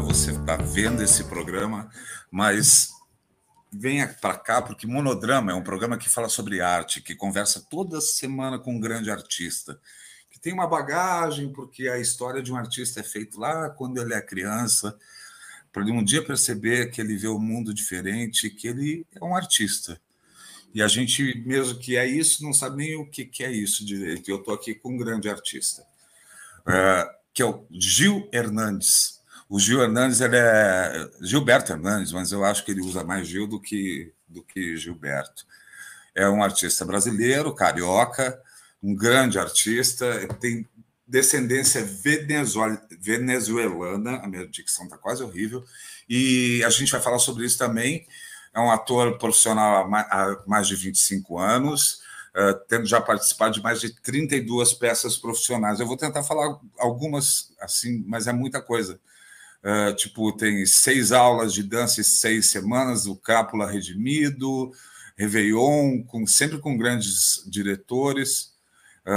hora você está vendo esse programa, mas venha para cá, porque Monodrama é um programa que fala sobre arte, que conversa toda semana com um grande artista, que tem uma bagagem, porque a história de um artista é feita lá quando ele é criança, para ele um dia perceber que ele vê o mundo diferente, que ele é um artista. E a gente, mesmo que é isso, não sabe nem o que é isso direito. Eu estou aqui com um grande artista, que é o Gil Hernandes. O Gil Hernandes, ele é Gilberto Hernandes, mas eu acho que ele usa mais Gil do que Gilberto. É um artista brasileiro, carioca, um grande artista, tem descendência venezuelana, a minha dicção está quase horrível, e a gente vai falar sobre isso também. É um ator profissional há mais de 25 anos, tendo já participado de mais de 32 peças profissionais. Eu vou tentar falar algumas, assim, mas é muita coisa. Tipo, tem 6 aulas de dança em 6 semanas, o Cápula Redimido, Réveillon, sempre com grandes diretores.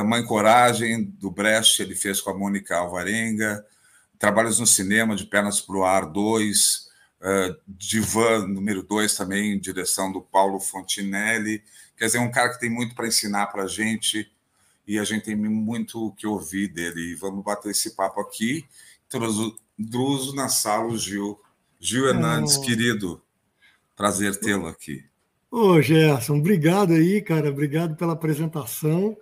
Mãe Coragem, do Brecht, ele fez com a Mônica Alvarenga. Trabalhos no cinema, De Pernas para o Ar 2, Divã, número 2, também, direção do Paulo Fontinelli. Quer dizer, um cara que tem muito para ensinar para a gente, e a gente tem muito o que ouvir dele. E vamos bater esse papo aqui. Druso na sala, o Gil. Gil Hernandes, querido, prazer tê-lo aqui. Ô, Gerson, obrigado aí, cara. Obrigado pela apresentação.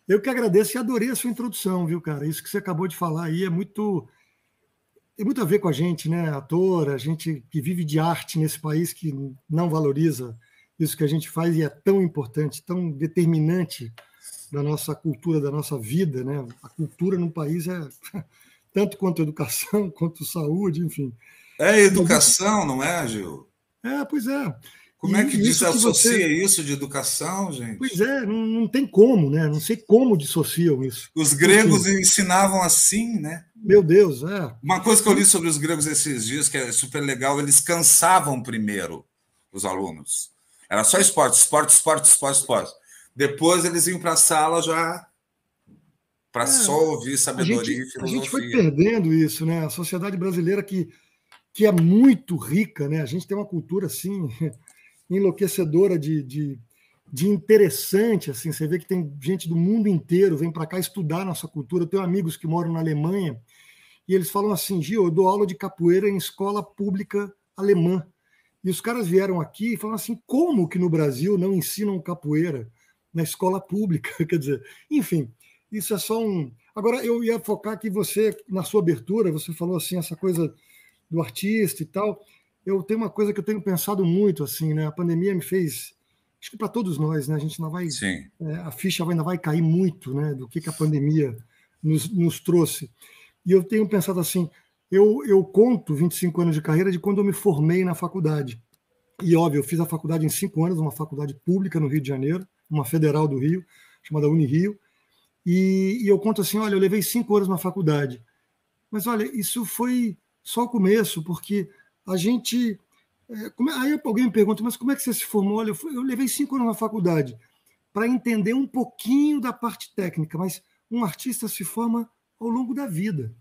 Eu que agradeço e adorei a sua introdução, viu, cara? Isso que você acabou de falar aí tem muito a ver com a gente, né? Ator, a gente que vive de arte nesse país que não valoriza isso que a gente faz e é tão importante, tão determinante da nossa cultura, da nossa vida, né? A cultura no país é tanto quanto educação, quanto saúde, enfim. É educação, não é, Gil? Pois é. Como é que desassocia isso de educação, gente? Pois é, não tem como, né? Não sei como dissociam isso. Os gregos ensinavam assim, né? Meu Deus, Uma coisa que eu li sobre os gregos esses dias, que é super legal, eles cansavam primeiro os alunos. Era só esporte. Depois eles iam para a sala já para só ouvir sabedoria e filosofia. A gente foi perdendo isso, né? A sociedade brasileira que é muito rica, né? A gente tem uma cultura assim enlouquecedora de interessante, assim. Você vê que tem gente do mundo inteiro vem para cá estudar nossa cultura. Eu tenho amigos que moram na Alemanha e eles falam assim: Gil, eu dou aula de capoeira em escola pública alemã. E os caras vieram aqui e falam assim: como que no Brasil não ensinam capoeira na escola pública? Quer dizer, enfim, isso é só um. Agora, eu ia focar que você, na sua abertura, você falou assim, essa coisa do artista e tal. Eu tenho uma coisa que eu tenho pensado muito, assim, né? A pandemia me fez, acho que para todos nós, né? A gente ainda vai, a ficha ainda vai cair muito, né? Do que a pandemia nos trouxe. E eu tenho pensado assim, eu conto 25 anos de carreira de quando eu me formei na faculdade. E óbvio, eu fiz a faculdade em 5 anos, uma faculdade pública no Rio de Janeiro, uma federal do Rio, chamada Unirio. E eu conto assim, olha, eu levei 5 anos na faculdade. Mas olha, isso foi só o começo, porque a gente... Aí alguém me pergunta, mas como é que você se formou? Olha, eu levei 5 anos na faculdade para entender um pouquinho da parte técnica, mas um artista se forma ao longo da vida.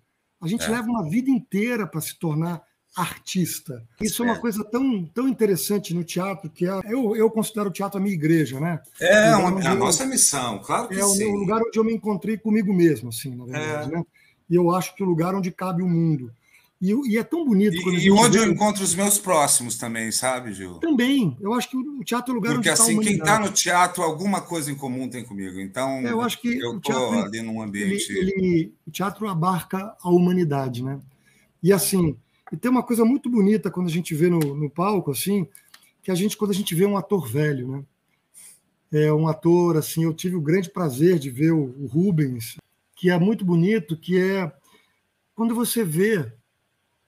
A gente leva uma vida inteira para se tornar artista. Isso é uma coisa tão interessante no teatro, que eu considero o teatro a minha igreja, né? É a nossa missão, claro que sim. É o lugar onde eu me encontrei comigo mesmo, assim, na verdade, né? E eu acho que é o lugar onde cabe o mundo. E é tão bonito quando a gente... E onde eu encontro os meus próximos também, sabe, Gil? Também. Eu acho que o teatro é o lugar onde está a humanidade. Porque assim, quem está no teatro, alguma coisa em comum tem comigo. Então, eu acho que eu estou ali num ambiente... O teatro abarca a humanidade, né? E assim, e tem uma coisa muito bonita quando a gente vê no palco, assim, que quando a gente vê um ator velho, né? É um ator, assim, eu tive o grande prazer de ver o Rubens, que é muito bonito, que é quando você vê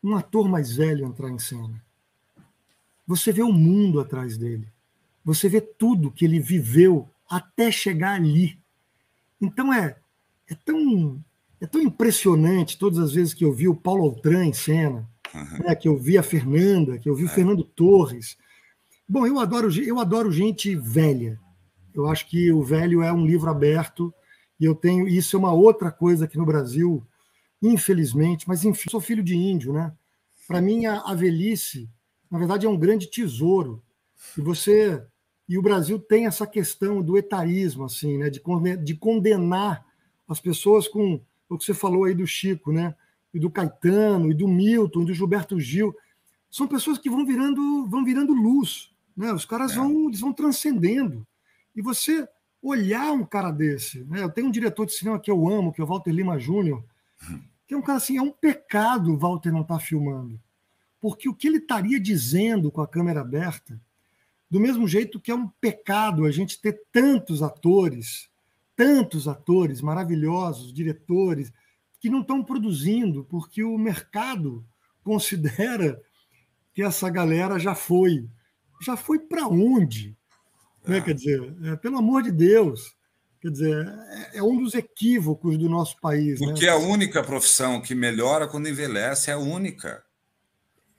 um ator mais velho entrar em cena. Você vê o mundo atrás dele. Você vê tudo que ele viveu até chegar ali. Então é tão impressionante todas as vezes que eu vi o Paulo Altran em cena, né, que eu vi a Fernanda, que eu vi o Fernando Torres. Bom, eu adoro gente velha. Eu acho que o velho é um livro aberto e isso é uma outra coisa aqui no Brasil, infelizmente, mas enfim, sou filho de índio, né? Para mim, a velhice, na verdade, é um grande tesouro. E o Brasil tem essa questão do etarismo, assim, né? De condenar as pessoas com o que você falou aí do Chico, né? E do Caetano, e do Milton, e do Gilberto Gil. São pessoas que vão virando luz, né? Os caras eles vão transcendendo. E você olhar um cara desse, né? Eu tenho um diretor de cinema que eu amo, que é o Walter Lima Júnior, que é um cara assim, é um pecado o Walter não estar filmando. Porque o que ele estaria dizendo com a câmera aberta, do mesmo jeito que é um pecado a gente ter tantos atores maravilhosos, diretores, que não estão produzindo, porque o mercado considera que essa galera já foi. Já foi para onde? Né? Quer dizer, pelo amor de Deus. Quer dizer, é um dos equívocos do nosso país. Porque né? a única profissão que melhora quando envelhece é a única.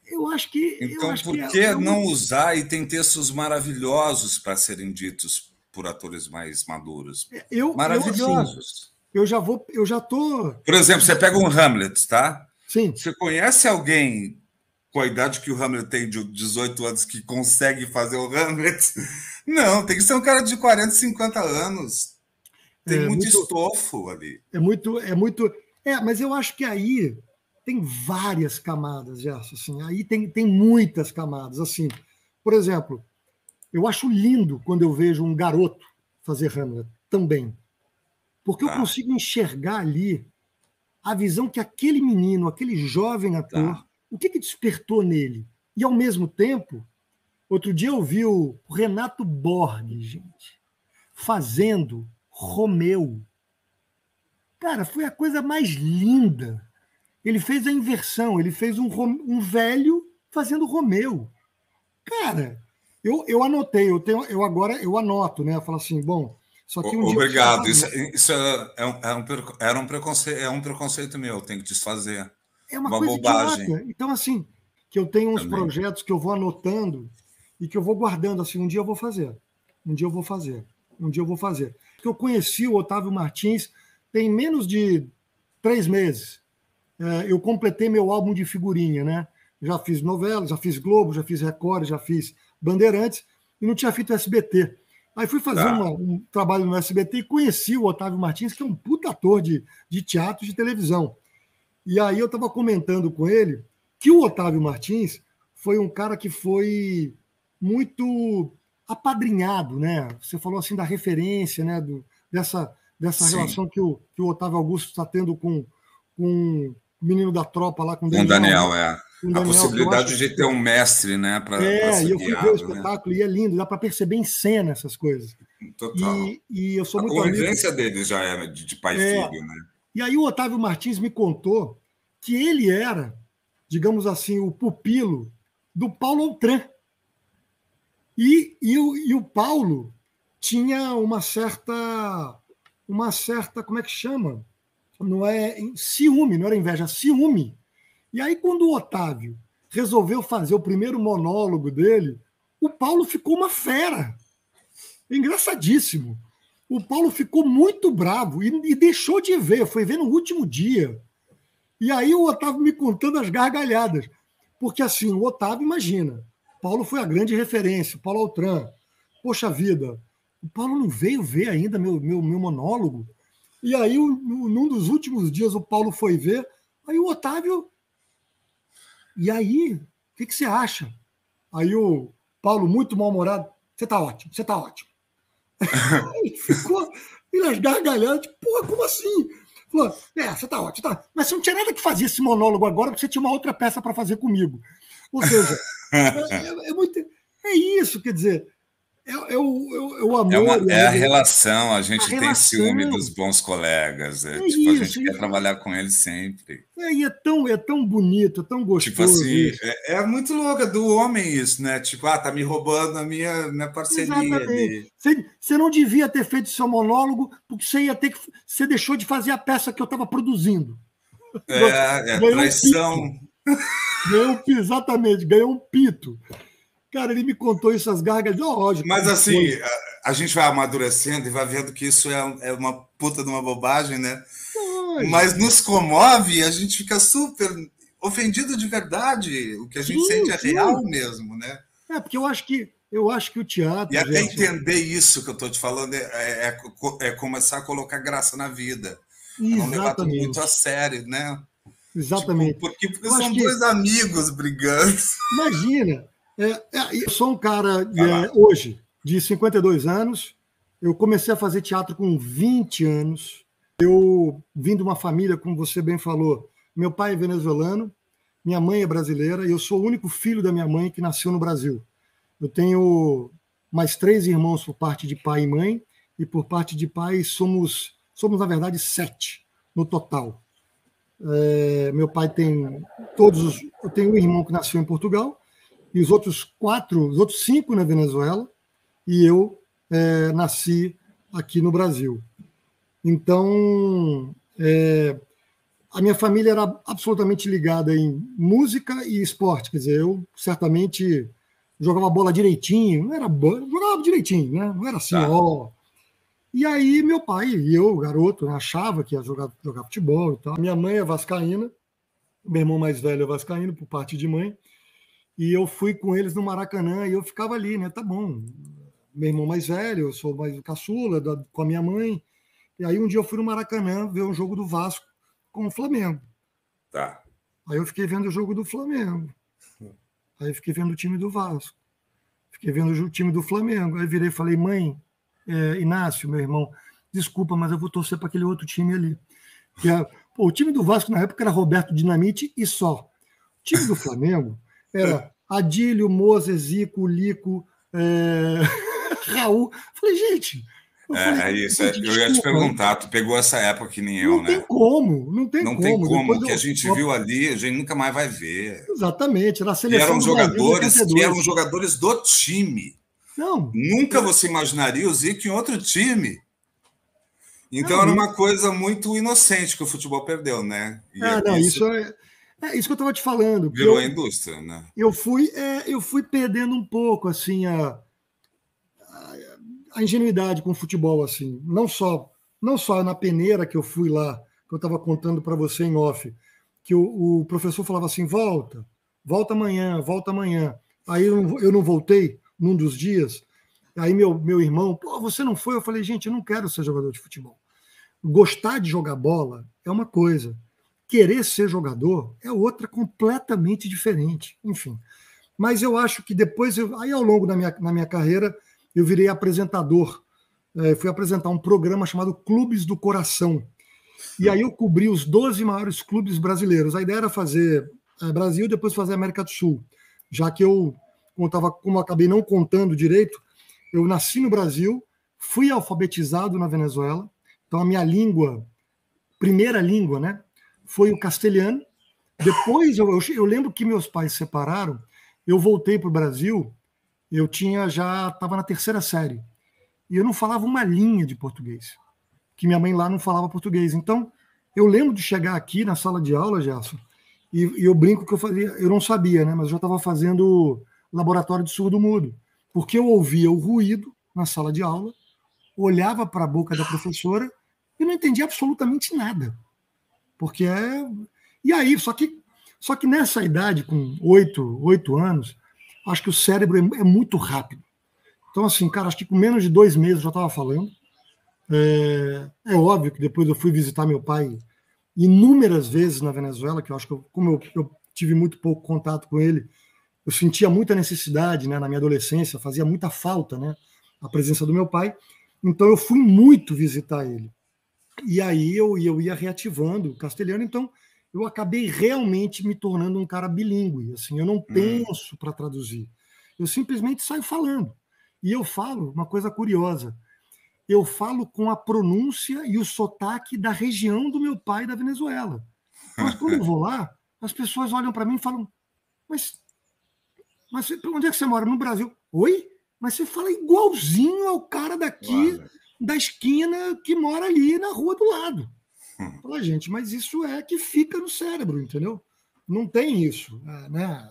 Eu acho que. Então, por que não usar? E tem textos maravilhosos para serem ditos por atores mais maduros. Maravilhosos. Eu já estou. Por exemplo, você pega um Hamlet, tá? Sim. Você conhece alguém com a idade que o Hamlet tem, de 18 anos, que consegue fazer o Hamlet? Não, tem que ser um cara de 40, 50 anos. Tem muito estofo ali. Mas eu acho que aí tem várias camadas, Gerson. Assim, aí tem muitas camadas. Assim, por exemplo, eu acho lindo quando eu vejo um garoto fazer Hamlet também. Porque eu consigo enxergar ali a visão que aquele menino, aquele jovem ator, o que despertou nele. E, ao mesmo tempo, outro dia eu vi o Renato Borges, gente, fazendo Romeu. Cara, foi a coisa mais linda. Ele fez a inversão, ele fez um velho fazendo Romeu. Cara, eu anotei, agora eu anoto, né? Eu falo assim, bom, só que um Obrigado. Isso era um preconceito meu, eu tenho que desfazer. É uma coisa bobagem. Idiota. Então, assim, que eu tenho uns projetos que eu vou anotando e que eu vou guardando, assim, um dia eu vou fazer. Porque eu conheci o Otávio Martins tem menos de 3 meses. Eu completei meu álbum de figurinha, né? Já fiz novela, já fiz Globo, já fiz Record, já fiz Bandeirantes e não tinha feito SBT. Aí fui fazer um trabalho no SBT e conheci o Otávio Martins, que é um puta ator de teatro e de televisão. E aí eu estava comentando com ele que o Otávio Martins foi um cara que foi muito apadrinhado, né? Você falou assim da referência, né? Dessa relação que o Otávio Augusto está tendo com o menino da tropa lá, com o Daniel. Com Daniel, a possibilidade de ter um mestre, né? E eu fui ver o espetáculo, e é lindo, dá para perceber em cena essas coisas. Total. E eu sou muito amigo. A convivência dele já era de pai e filho, né? E aí o Otávio Martins me contou que ele era, digamos assim, o pupilo do Paulo Outram. E o Paulo tinha uma certa, como é que chama? Não é ciúme, não era inveja, ciúme. E aí, quando o Otávio resolveu fazer o primeiro monólogo dele, o Paulo ficou uma fera. Engraçadíssimo. O Paulo ficou muito bravo e deixou de ver, foi ver no último dia. E aí o Otávio me contando as gargalhadas. Porque assim, o Otávio, imagina, Paulo foi a grande referência, Paulo Outram. Poxa vida, o Paulo não veio ver ainda meu monólogo. E aí, num dos últimos dias, o Paulo foi ver, aí o Otávio... E aí, o que você acha? Aí o Paulo, muito mal-humorado, você tá ótimo. Ele ficou nas gargalhadas, tipo, porra, como assim? Falou, você tá ótimo, tá. Mas você não tinha nada que fazer esse monólogo agora, porque você tinha uma outra peça para fazer comigo. Ou seja, é isso, quer dizer, o amor. É a relação, a gente tem ciúme dos bons colegas. A gente quer trabalhar com eles sempre. E é tão bonito, é tão gostoso. Tipo assim, é muito louco, do homem isso, né? Tipo, tá me roubando a minha parceria ali. Você não devia ter feito seu monólogo, porque você deixou de fazer a peça que eu estava produzindo. Traição. Ganhou um pito. Cara, ele me contou isso, as gargas, lógico. Mas assim, a gente vai amadurecendo e vai vendo que isso é uma puta de uma bobagem, né? Mas nos comove e a gente fica super ofendido de verdade. O que a gente Sim, sente é sim. real mesmo, né? Porque eu acho que o teatro, E até Gerson, entender isso que eu estou te falando é começar a colocar graça na vida. É não levar tudo muito a exatamente, sério, né? Tipo, exatamente. porque Eu acho são que, dois amigos brigando. imagina, eu sou um cara, Vai lá. hoje, de 52 anos, eu comecei a fazer teatro com 20 anos, eu vim de uma família, como você bem falou, meu pai é venezuelano, minha mãe é brasileira, e eu sou o único filho da minha mãe que nasceu no Brasil. Eu tenho mais 3 irmãos por parte de pai e mãe, e por parte de pai somos na verdade 7 no total. Meu pai tem eu tenho um irmão que nasceu em Portugal, e os outros 5 na Venezuela, e eu nasci aqui no Brasil. Então, a minha família era absolutamente ligada em música e esporte. Quer dizer, eu certamente jogava bola direitinho, não era jogava direitinho, né? Não era assim, Tá. ó. E aí meu pai e eu, garoto, né, achava que ia jogar futebol e tal. Minha mãe é vascaína, meu irmão mais velho é vascaíno por parte de mãe, e eu fui com eles no Maracanã e eu ficava ali, né? Tá bom. Meu irmão mais velho, eu sou mais caçula com a minha mãe. E aí um dia eu fui no Maracanã ver um jogo do Vasco com o Flamengo. Tá. Aí eu fiquei vendo o jogo do Flamengo. Aí eu fiquei vendo o time do Vasco. Fiquei vendo o time do Flamengo. Aí virei e falei, mãe, Inácio, meu irmão, desculpa, mas eu vou torcer para aquele outro time ali. O time do Vasco na época era Roberto Dinamite e só. O time do Flamengo era Adílio, Moses, Zico, Lico, Raul. Falei, gente, É isso. gente, Eu ia te desculpa, perguntar, tu pegou essa época que nem eu, não tem né? como, não tem Não tem como. como. Depois O que a gente viu ali, a gente nunca mais vai ver. exatamente, era a E seleção do Brasil de eram 82. jogadores do time. Não, Nunca você imaginaria o Zico em outro time. Então não, era uma coisa muito inocente que o futebol perdeu, né? E não, isso é isso que eu estava te falando, que virou a indústria, né? eu fui perdendo um pouco assim a ingenuidade com o futebol assim, não só na peneira que eu fui lá, que eu estava contando para você em off, que o professor falava assim, volta amanhã, volta amanhã. Aí eu não voltei num dos dias. Aí meu irmão, pô, você não foi? Eu falei, gente, eu não quero ser jogador de futebol. Gostar de jogar bola é uma coisa, querer ser jogador é outra completamente diferente. Enfim, mas eu acho que depois, aí ao longo na minha carreira, eu virei apresentador. Fui apresentar um programa chamado Clubes do Coração. E aí eu cobri os 12 maiores clubes brasileiros. A ideia era fazer Brasil e depois fazer América do Sul. Já que como eu acabei não contando direito, eu nasci no Brasil, fui alfabetizado na Venezuela. Então a minha primeira língua, né, foi o castelhano. Depois eu lembro que meus pais se separaram, eu voltei para o Brasil, estava na terceira série. E eu não falava uma linha de português, que minha mãe lá não falava português. Então, eu lembro de chegar aqui na sala de aula, Gerson, e eu brinco que eu não sabia, né? Mas eu já estava fazendo laboratório de surdo-mudo, porque eu ouvia o ruído na sala de aula, olhava para a boca da professora e não entendia absolutamente nada. Porque E aí, só que nessa idade, com 8 anos, acho que o cérebro é muito rápido. Então, assim, cara, acho que com menos de 2 meses eu já estava falando. É óbvio que depois eu fui visitar meu pai inúmeras vezes na Venezuela, que eu acho que, como eu tive muito pouco contato com ele, eu sentia muita necessidade, né, na minha adolescência, fazia muita falta, né, a presença do meu pai. Então eu fui muito visitar ele. E aí eu ia reativando o castelhano, então eu acabei realmente me tornando um cara bilíngue. Assim, eu não penso para traduzir, eu simplesmente saio falando. E eu falo uma coisa curiosa, eu falo com a pronúncia e o sotaque da região do meu pai da Venezuela. Mas quando eu vou lá, as pessoas olham para mim e falam: Mas, mas onde é que você mora? No Brasil. Oi? Mas você fala igualzinho ao cara daqui Olha. da esquina que mora ali na rua do lado. Fala, gente, mas isso é que fica no cérebro, entendeu? Não tem isso, né?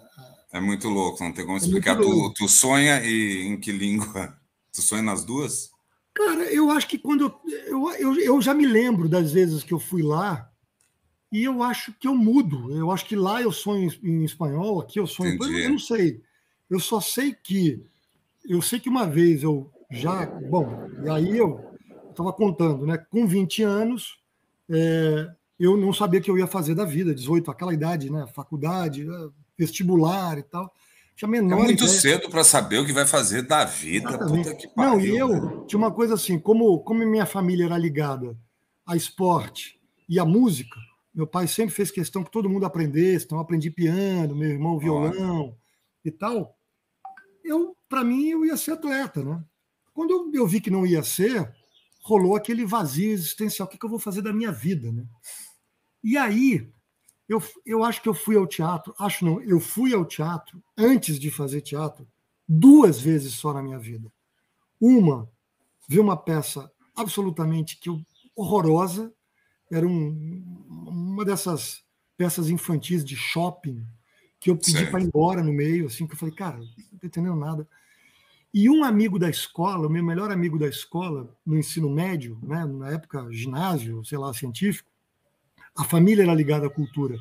É muito louco, não tem como É muito explicar. doido. Tu sonha e em que língua? Tu sonha nas duas? Cara, eu acho que quando eu já me lembro das vezes que eu fui lá, E eu acho que eu mudo. Eu acho que lá eu sonho em espanhol, aqui eu sonho. Entendi. Eu não sei. Eu só sei que. Eu sei que uma vez eu já. Bom, e aí eu estava contando, né? Com 20 anos, eu não sabia o que eu ia fazer da vida, 18, aquela idade, né? Faculdade, vestibular e tal. Tinha a É menor muito ideia. cedo para saber o que vai fazer da vida, puta Exatamente. que Não, e pariu, né? eu tinha uma coisa assim, como minha família era ligada a esporte e a música, meu pai sempre fez questão que todo mundo aprendesse, então eu aprendi piano, meu irmão Olha, violão e tal. Para mim, eu ia ser atleta, né? Quando eu vi que não ia ser, rolou aquele vazio existencial, o que eu vou fazer da minha vida, né? E aí, eu acho que eu fui ao teatro, acho não, eu fui ao teatro antes de fazer teatro 2 vezes só na minha vida. Uma, vi uma peça absolutamente horrorosa, era uma dessas peças infantis de shopping que eu pedi para sei. ir embora no meio, assim, que eu falei, cara, não estou entendendo nada. E um amigo da escola, o meu melhor amigo da escola, no ensino médio, né, na época ginásio, sei lá, científico, a família era ligada à cultura.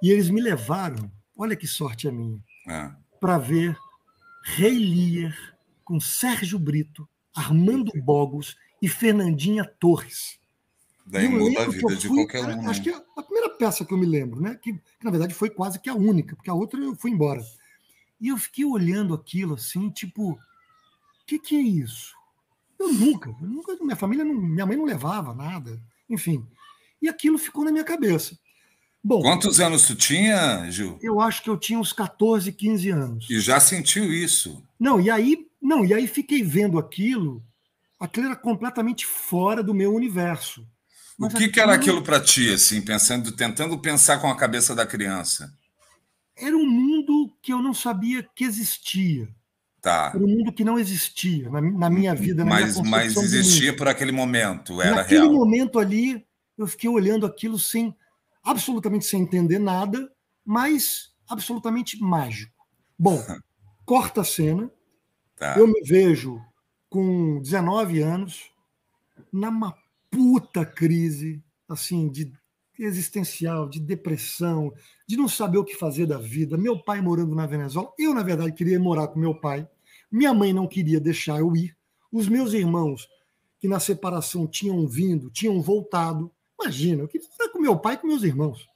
E eles me levaram, olha que sorte a minha, É. para ver Rei Lear com Sérgio Brito, Armando Bogos e Fernandinha Torres. E Daí eu muda a lembro que eu vida de fui, qualquer um, acho né? que a primeira peça que eu me lembro, né? Que na verdade foi quase que a única, porque a outra eu fui embora. E eu fiquei olhando aquilo assim, tipo, o que é isso? Eu nunca, minha família, minha mãe não levava nada, enfim. E aquilo ficou na minha cabeça. Bom, Quantos anos tu tinha, Gil? eu acho que eu tinha uns 14, 15 E anos. já sentiu isso? Não, e aí fiquei vendo aquilo era completamente fora do meu universo. O Mas que que era aquilo aquilo para ti, assim, pensando, tentando pensar com a cabeça da criança? era um mundo que eu não sabia que existia. Era Tá. um mundo que não existia na minha vida, na minha Mas concepção de existia mundo. por aquele momento, E era naquele real. momento ali, eu fiquei olhando aquilo absolutamente sem entender nada, mas absolutamente mágico. Bom, corta a cena, eu Tá. me vejo com 19 anos, numa puta crise, assim, de existencial, de depressão, de não saber o que fazer da vida. Meu pai morando na Venezuela, eu, na verdade, queria morar com meu pai. Minha mãe não queria deixar eu ir. Os meus irmãos, que na separação tinham vindo, tinham voltado. Imagina, eu queria morar com meu pai e com meus irmãos.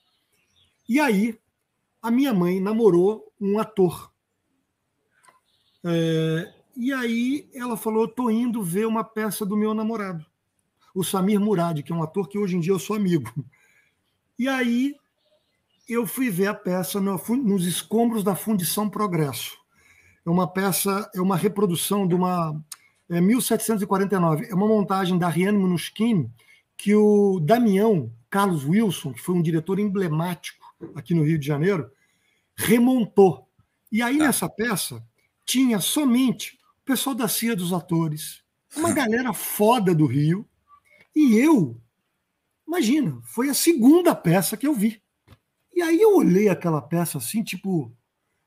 E aí, a minha mãe namorou um ator. E aí ela falou: eu tô indo ver uma peça do meu namorado, o Samir Murad, que é um ator que hoje em dia eu sou amigo. E aí eu fui ver a peça nos escombros da Fundição Progresso. É uma peça, é uma reprodução de uma 1749. É uma montagem da Ariane Minuschini que o Damião Carlos Wilson, que foi um diretor emblemático aqui no Rio de Janeiro, remontou. E aí Tá. nessa peça tinha somente o pessoal da CIA dos atores, uma galera foda do Rio, e eu, imagina, foi a segunda peça que eu vi. E aí eu olhei aquela peça assim, tipo.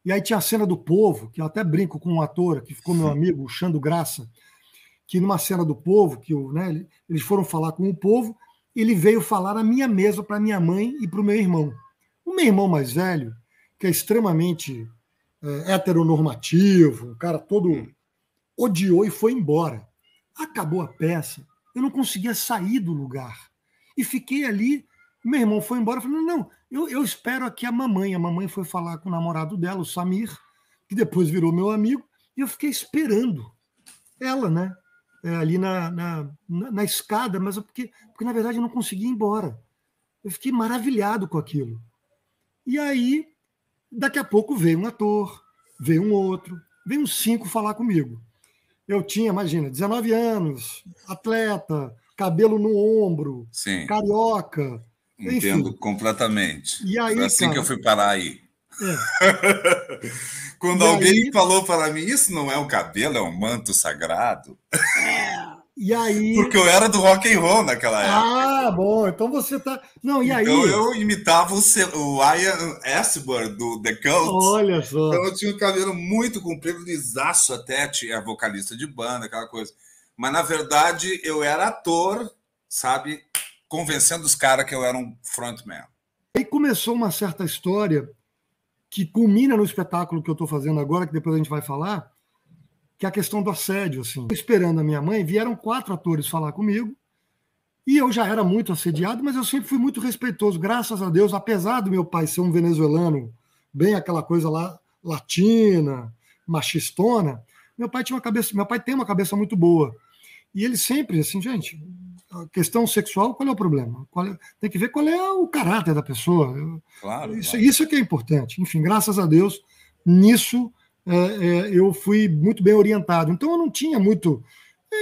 E aí tinha a cena do povo, que eu até brinco com um ator que ficou meu amigo, o Xando Graça, que numa cena do povo, eles foram falar com o povo, ele veio falar na minha mesa para minha mãe e para o meu irmão. O meu irmão mais velho, que é extremamente heteronormativo, um cara todo odiou e foi embora. Acabou a peça, eu não conseguia sair do lugar. E fiquei ali, meu irmão foi embora, eu falei, não, eu espero aqui a mamãe. A mamãe foi falar com o namorado dela, o Samir, que depois virou meu amigo, e eu fiquei esperando ela, né? Ali na escada, mas porque na verdade eu não conseguia ir embora. Eu fiquei maravilhado com aquilo. E aí, daqui a pouco veio um ator, veio um outro, veio uns 5 falar comigo. Eu tinha, imagina, 19 anos, atleta, cabelo no ombro, Sim, carioca, entendo enfim. completamente. E Foi aí, assim que eu cara, fui parar aí. é. Quando E alguém aí, falou para mim, isso não é um cabelo, é um manto sagrado. e aí. Porque eu era do rock and roll naquela época. Ah, bom, então você tá. Não, e Então aí? eu imitava o Ian Astbury do The Cult. Olha Então só. eu tinha um cabelo muito comprido, lisaço até, tinha vocalista de banda, aquela coisa. Mas na verdade eu era ator, sabe, convencendo os caras que eu era um frontman. Aí começou uma certa história que culmina no espetáculo que eu estou fazendo agora, que depois a gente vai falar, que é a questão do assédio. Assim. Esperando a minha mãe, vieram 4 atores falar comigo, e eu já era muito assediado, mas eu sempre fui muito respeitoso, graças a Deus, apesar do meu pai ser um venezuelano, bem aquela coisa lá, latina, machistona, meu pai tem uma cabeça muito boa. E ele sempre, assim, gente, a questão sexual, qual é o problema? Tem que ver qual é o caráter da pessoa. Claro, isso é que é importante. Enfim, graças a Deus, nisso eu fui muito bem orientado. Então eu não tinha muito.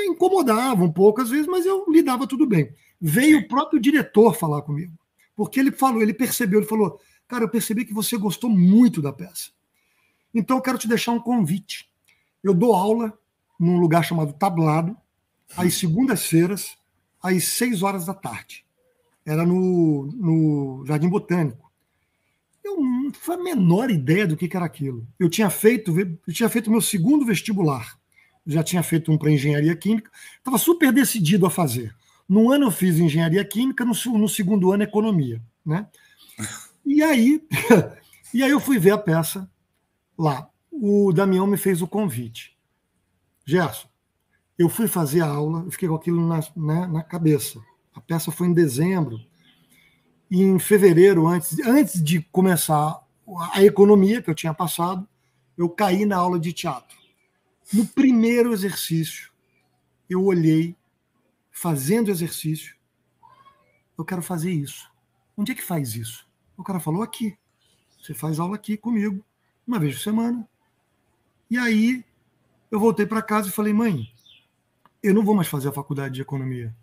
Incomodava um pouco às vezes, mas eu lidava tudo bem. Veio o próprio diretor falar comigo, porque ele falou, cara, eu percebi que você gostou muito da peça. Então eu quero te deixar um convite. Eu dou aula num lugar chamado Tablado, às segundas-feiras, às 6 horas da tarde. Era no Jardim Botânico. Eu não tinha a menor ideia do que era aquilo. Eu tinha feito meu segundo vestibular. Já tinha feito um para engenharia química. Estava super decidido a fazer. No ano eu fiz engenharia química, no segundo ano economia. Né? E aí eu fui ver a peça lá. O Damião me fez o convite. Gerson, eu fui fazer a aula, eu fiquei com aquilo na cabeça. A peça foi em dezembro. E em fevereiro, antes de começar a economia que eu tinha passado, eu caí na aula de teatro. No primeiro exercício, eu olhei, fazendo exercício, eu quero fazer isso. Onde é que faz isso? O cara falou, aqui. Você faz aula aqui comigo, uma vez por semana. E aí, eu voltei para casa e falei, mãe, eu não vou mais fazer a faculdade de economia.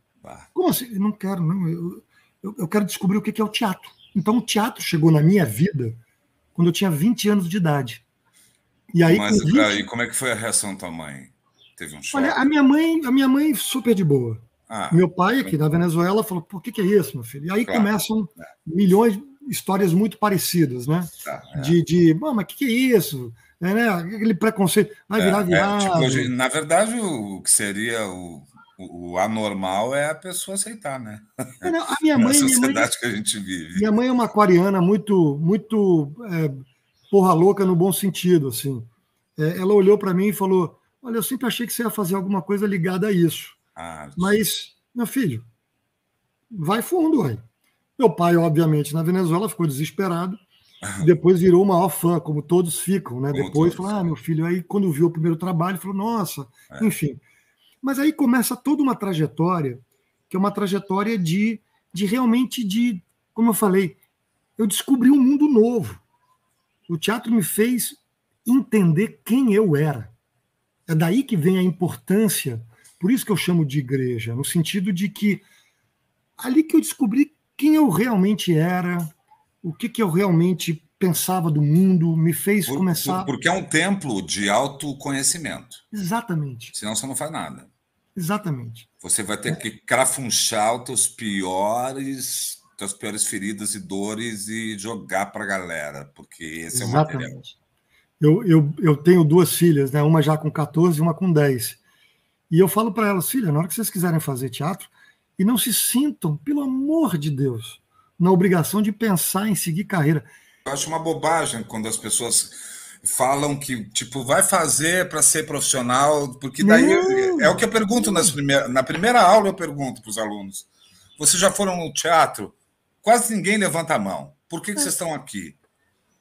Como assim? Eu não quero, não. Eu quero descobrir o que é o teatro. Então, o teatro chegou na minha vida quando eu tinha 20 anos de idade. E aí, mas e como é que foi a reação da tua mãe? Teve um choque? Olha, a minha mãe super de boa. Meu pai, aqui na Venezuela, falou, por que é isso, meu filho? E aí começam milhões de histórias muito parecidas, né? Mas o que é isso? Né? Aquele preconceito, vai virar viado. Tipo, na verdade, o que seria o anormal é a pessoa aceitar, né? A minha mãe, na sociedade que a gente vive. Minha mãe é uma aquariana muito porra louca no bom sentido, assim. Ela olhou para mim e falou, olha, eu sempre achei que você ia fazer alguma coisa ligada a isso. Mas, meu filho, vai fundo, ué. Meu pai, obviamente, na Venezuela ficou desesperado, depois virou o maior fã, como todos ficam, né? Depois falou, meu filho, aí quando viu o primeiro trabalho, falou, nossa, enfim. Mas aí começa toda uma trajetória, que é uma trajetória de realmente, como eu falei, eu descobri um mundo novo. O teatro me fez entender quem eu era. É daí que vem a importância, por isso que eu chamo de igreja, no sentido de que ali que eu descobri quem eu realmente era, o que eu realmente pensava do mundo, me fez começar... Porque é um templo de autoconhecimento. Exatamente. Senão você não faz nada. Exatamente. Você vai ter que crafunchar os tuas piores feridas e dores e jogar para a galera, porque esse é o material. Eu tenho 2 filhas, né? Uma já com 14 e uma com 10. E eu falo para elas, filha, na hora que vocês quiserem fazer teatro, e não se sintam, pelo amor de Deus, na obrigação de pensar em seguir carreira. Eu acho uma bobagem quando as pessoas falam que, tipo, vai fazer para ser profissional, porque daí é o que eu pergunto na primeira aula, eu pergunto para os alunos, vocês já foram no teatro? Quase ninguém levanta a mão. Por que vocês estão aqui?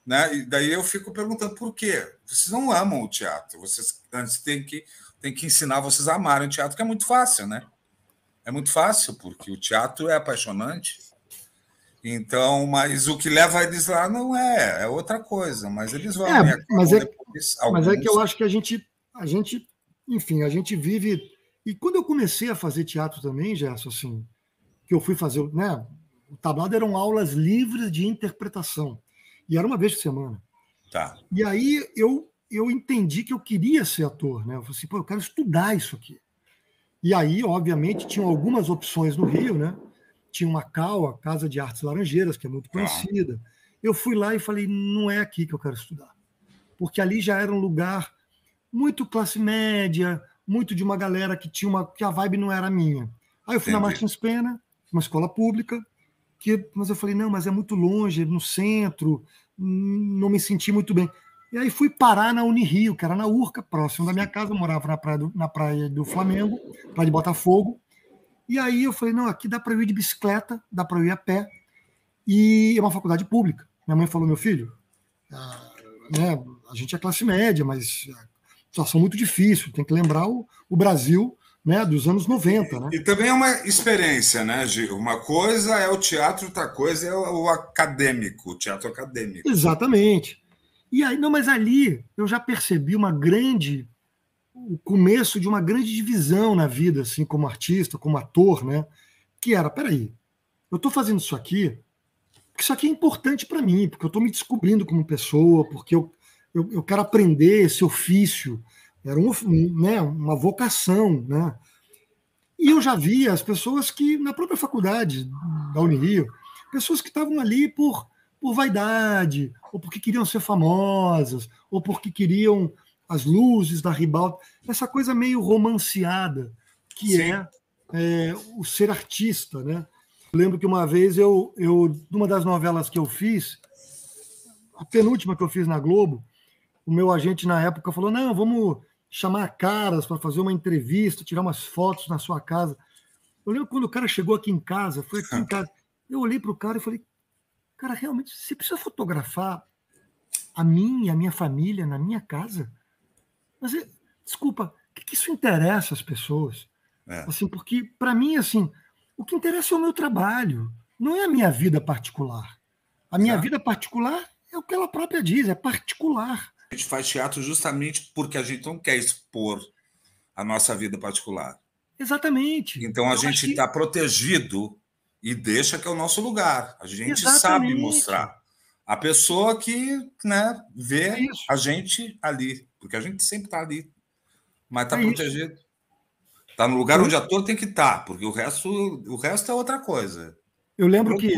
Né? E daí eu fico perguntando por quê? Vocês não amam o teatro. Vocês antes têm que ensinar vocês a amarem o teatro, que é muito fácil, né? É muito fácil, porque o teatro é apaixonante. Então, mas o que leva eles lá não é outra coisa, mas eles vão. Mas é que eu acho que a gente, enfim, a gente vive. E quando eu comecei a fazer teatro também, Gerson, assim, que eu fui fazer, né? O Tablado eram aulas livres de interpretação. E era uma vez por semana. Tá. E aí eu entendi que eu queria ser ator, né? Eu falei assim, eu quero estudar isso aqui. E aí, obviamente, tinham algumas opções no Rio, né? Tinha uma CAU, a Casa de Artes Laranjeiras, que é muito conhecida. Eu fui lá e falei, não é aqui que eu quero estudar. Porque ali já era um lugar muito classe média, muito de uma galera que a vibe não era minha. Aí eu fui na Martins Pena, uma escola pública, mas eu falei, não, mas é muito longe, no centro, não me senti muito bem. E aí fui parar na Unirio, que era na Urca, próximo da minha casa, eu morava na praia do Flamengo, praia de Botafogo. E aí eu falei, não, aqui dá para eu ir de bicicleta, dá para eu ir a pé, e é uma faculdade pública. Minha mãe falou, meu filho, né, a gente é classe média, mas a situação muito difícil, tem que lembrar o Brasil, né, dos anos 90. Né? E também é uma experiência, né, Gil? Uma coisa é o teatro, outra coisa é o acadêmico, o teatro acadêmico. Exatamente. E aí, não, mas ali eu já percebi o começo de uma grande divisão na vida, assim, como artista, como ator, né? Que era, peraí, eu estou fazendo isso aqui porque isso aqui é importante para mim, porque eu estou me descobrindo como pessoa, porque eu quero aprender esse ofício, era né, uma vocação, né? E eu já via as pessoas que, na própria faculdade da Unirio, pessoas que estavam ali por vaidade, ou porque queriam ser famosas, ou porque queriam as luzes da ribalta, essa coisa meio romanceada que o ser artista, né? Eu lembro que uma vez numa das novelas que eu fiz, a penúltima que eu fiz na Globo, o meu agente na época falou, não, vamos chamar caras para fazer uma entrevista, tirar umas fotos na sua casa. Eu lembro quando o cara chegou aqui em casa, foi aqui em casa, eu olhei para o cara e falei, cara, realmente, você precisa fotografar a mim e a minha família na minha casa? Mas, desculpa, o que isso interessa às pessoas? Assim, porque, para mim, assim, o que interessa é o meu trabalho, não é a minha vida particular. A minha vida particular é o que ela própria diz, é particular. A gente faz teatro justamente porque a gente não quer expor a nossa vida particular. Exatamente. Então a gente está protegido e deixa que é o nosso lugar. A gente sabe mostrar. A pessoa que, né, vê a gente ali, porque a gente sempre está ali, mas está protegido. Está no lugar onde o ator tem que estar, porque o resto é outra coisa. Eu lembro que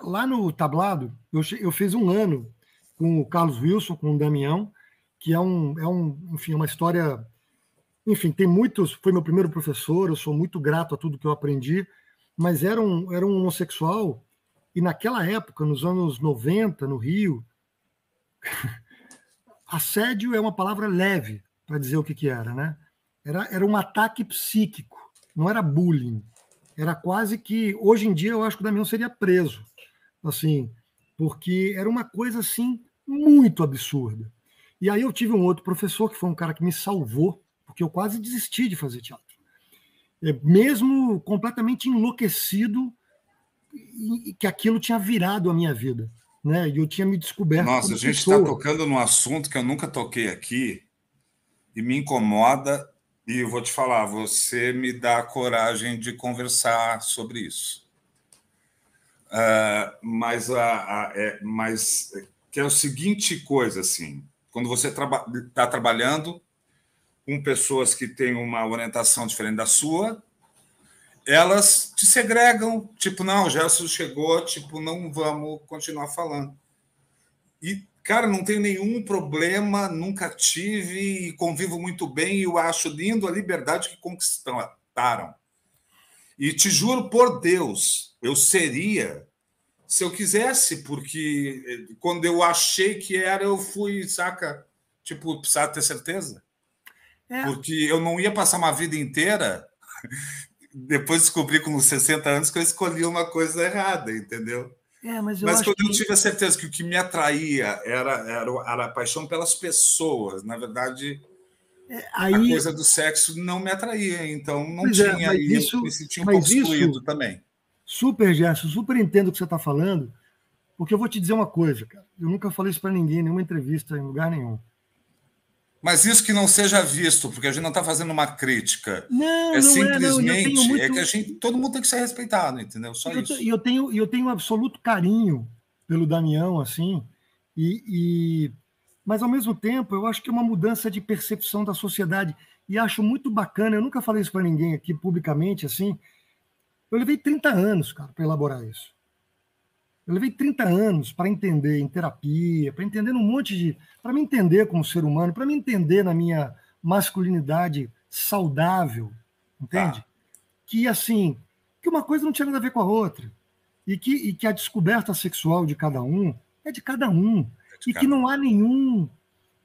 lá no Tablado, eu fiz um ano com o Carlos Wilson, com o Damião, que enfim, uma história. Enfim, tem muitos. Foi meu primeiro professor, eu sou muito grato a tudo que eu aprendi, mas era um homossexual, e naquela época, nos anos 90, no Rio, assédio é uma palavra leve para dizer o que era, né? Era um ataque psíquico, não era bullying. Era quase que, hoje em dia, eu acho que o Damião seria preso, assim, porque era uma coisa, assim, muito absurda. E aí eu tive um outro professor, que foi um cara que me salvou, porque eu quase desisti de fazer teatro. Mesmo completamente enlouquecido, que aquilo tinha virado a minha vida, né? E eu tinha me descoberto. Nossa, a gente está tocando num assunto que eu nunca toquei aqui e me incomoda. E eu vou te falar, você me dá a coragem de conversar sobre isso. Mas que é o seguinte coisa, assim, quando você está trabalhando com pessoas que têm uma orientação diferente da sua, elas te segregam, tipo, não, o Gerson chegou, tipo, não vamos continuar falando. E, cara, não tenho nenhum problema, nunca tive e convivo muito bem e eu acho lindo a liberdade que conquistaram. E te juro por Deus, eu seria se eu quisesse, porque quando eu achei que era, eu fui, saca? Tipo, precisava ter certeza. Porque eu não ia passar uma vida inteira. Depois descobri com 60 anos que eu escolhi uma coisa errada, entendeu? Mas quando eu tive a certeza que o que me atraía era a paixão pelas pessoas, na verdade, a coisa do sexo não me atraía, então não tinha, e eu me sentia um pouco excluído também. Super, Gerson, super entendo o que você está falando, porque eu vou te dizer uma coisa, cara. Eu nunca falei isso para ninguém, em nenhuma entrevista, em lugar nenhum. Mas isso que não seja visto, porque a gente não está fazendo uma crítica. Não, simplesmente que todo mundo tem que ser respeitado, entendeu? Só isso. E eu tenho um absoluto carinho pelo Damião, assim, mas ao mesmo tempo eu acho que é uma mudança de percepção da sociedade e acho muito bacana. Eu nunca falei isso para ninguém aqui publicamente, assim. Eu levei 30 anos, cara, para elaborar isso. Eu levei 30 anos para entender em terapia, para entender um monte de. Para me entender como ser humano, para me entender na minha masculinidade saudável, entende? Que, assim, que uma coisa não tinha nada a ver com a outra. e que a descoberta sexual de cada um é de cada um, e que não há nenhum,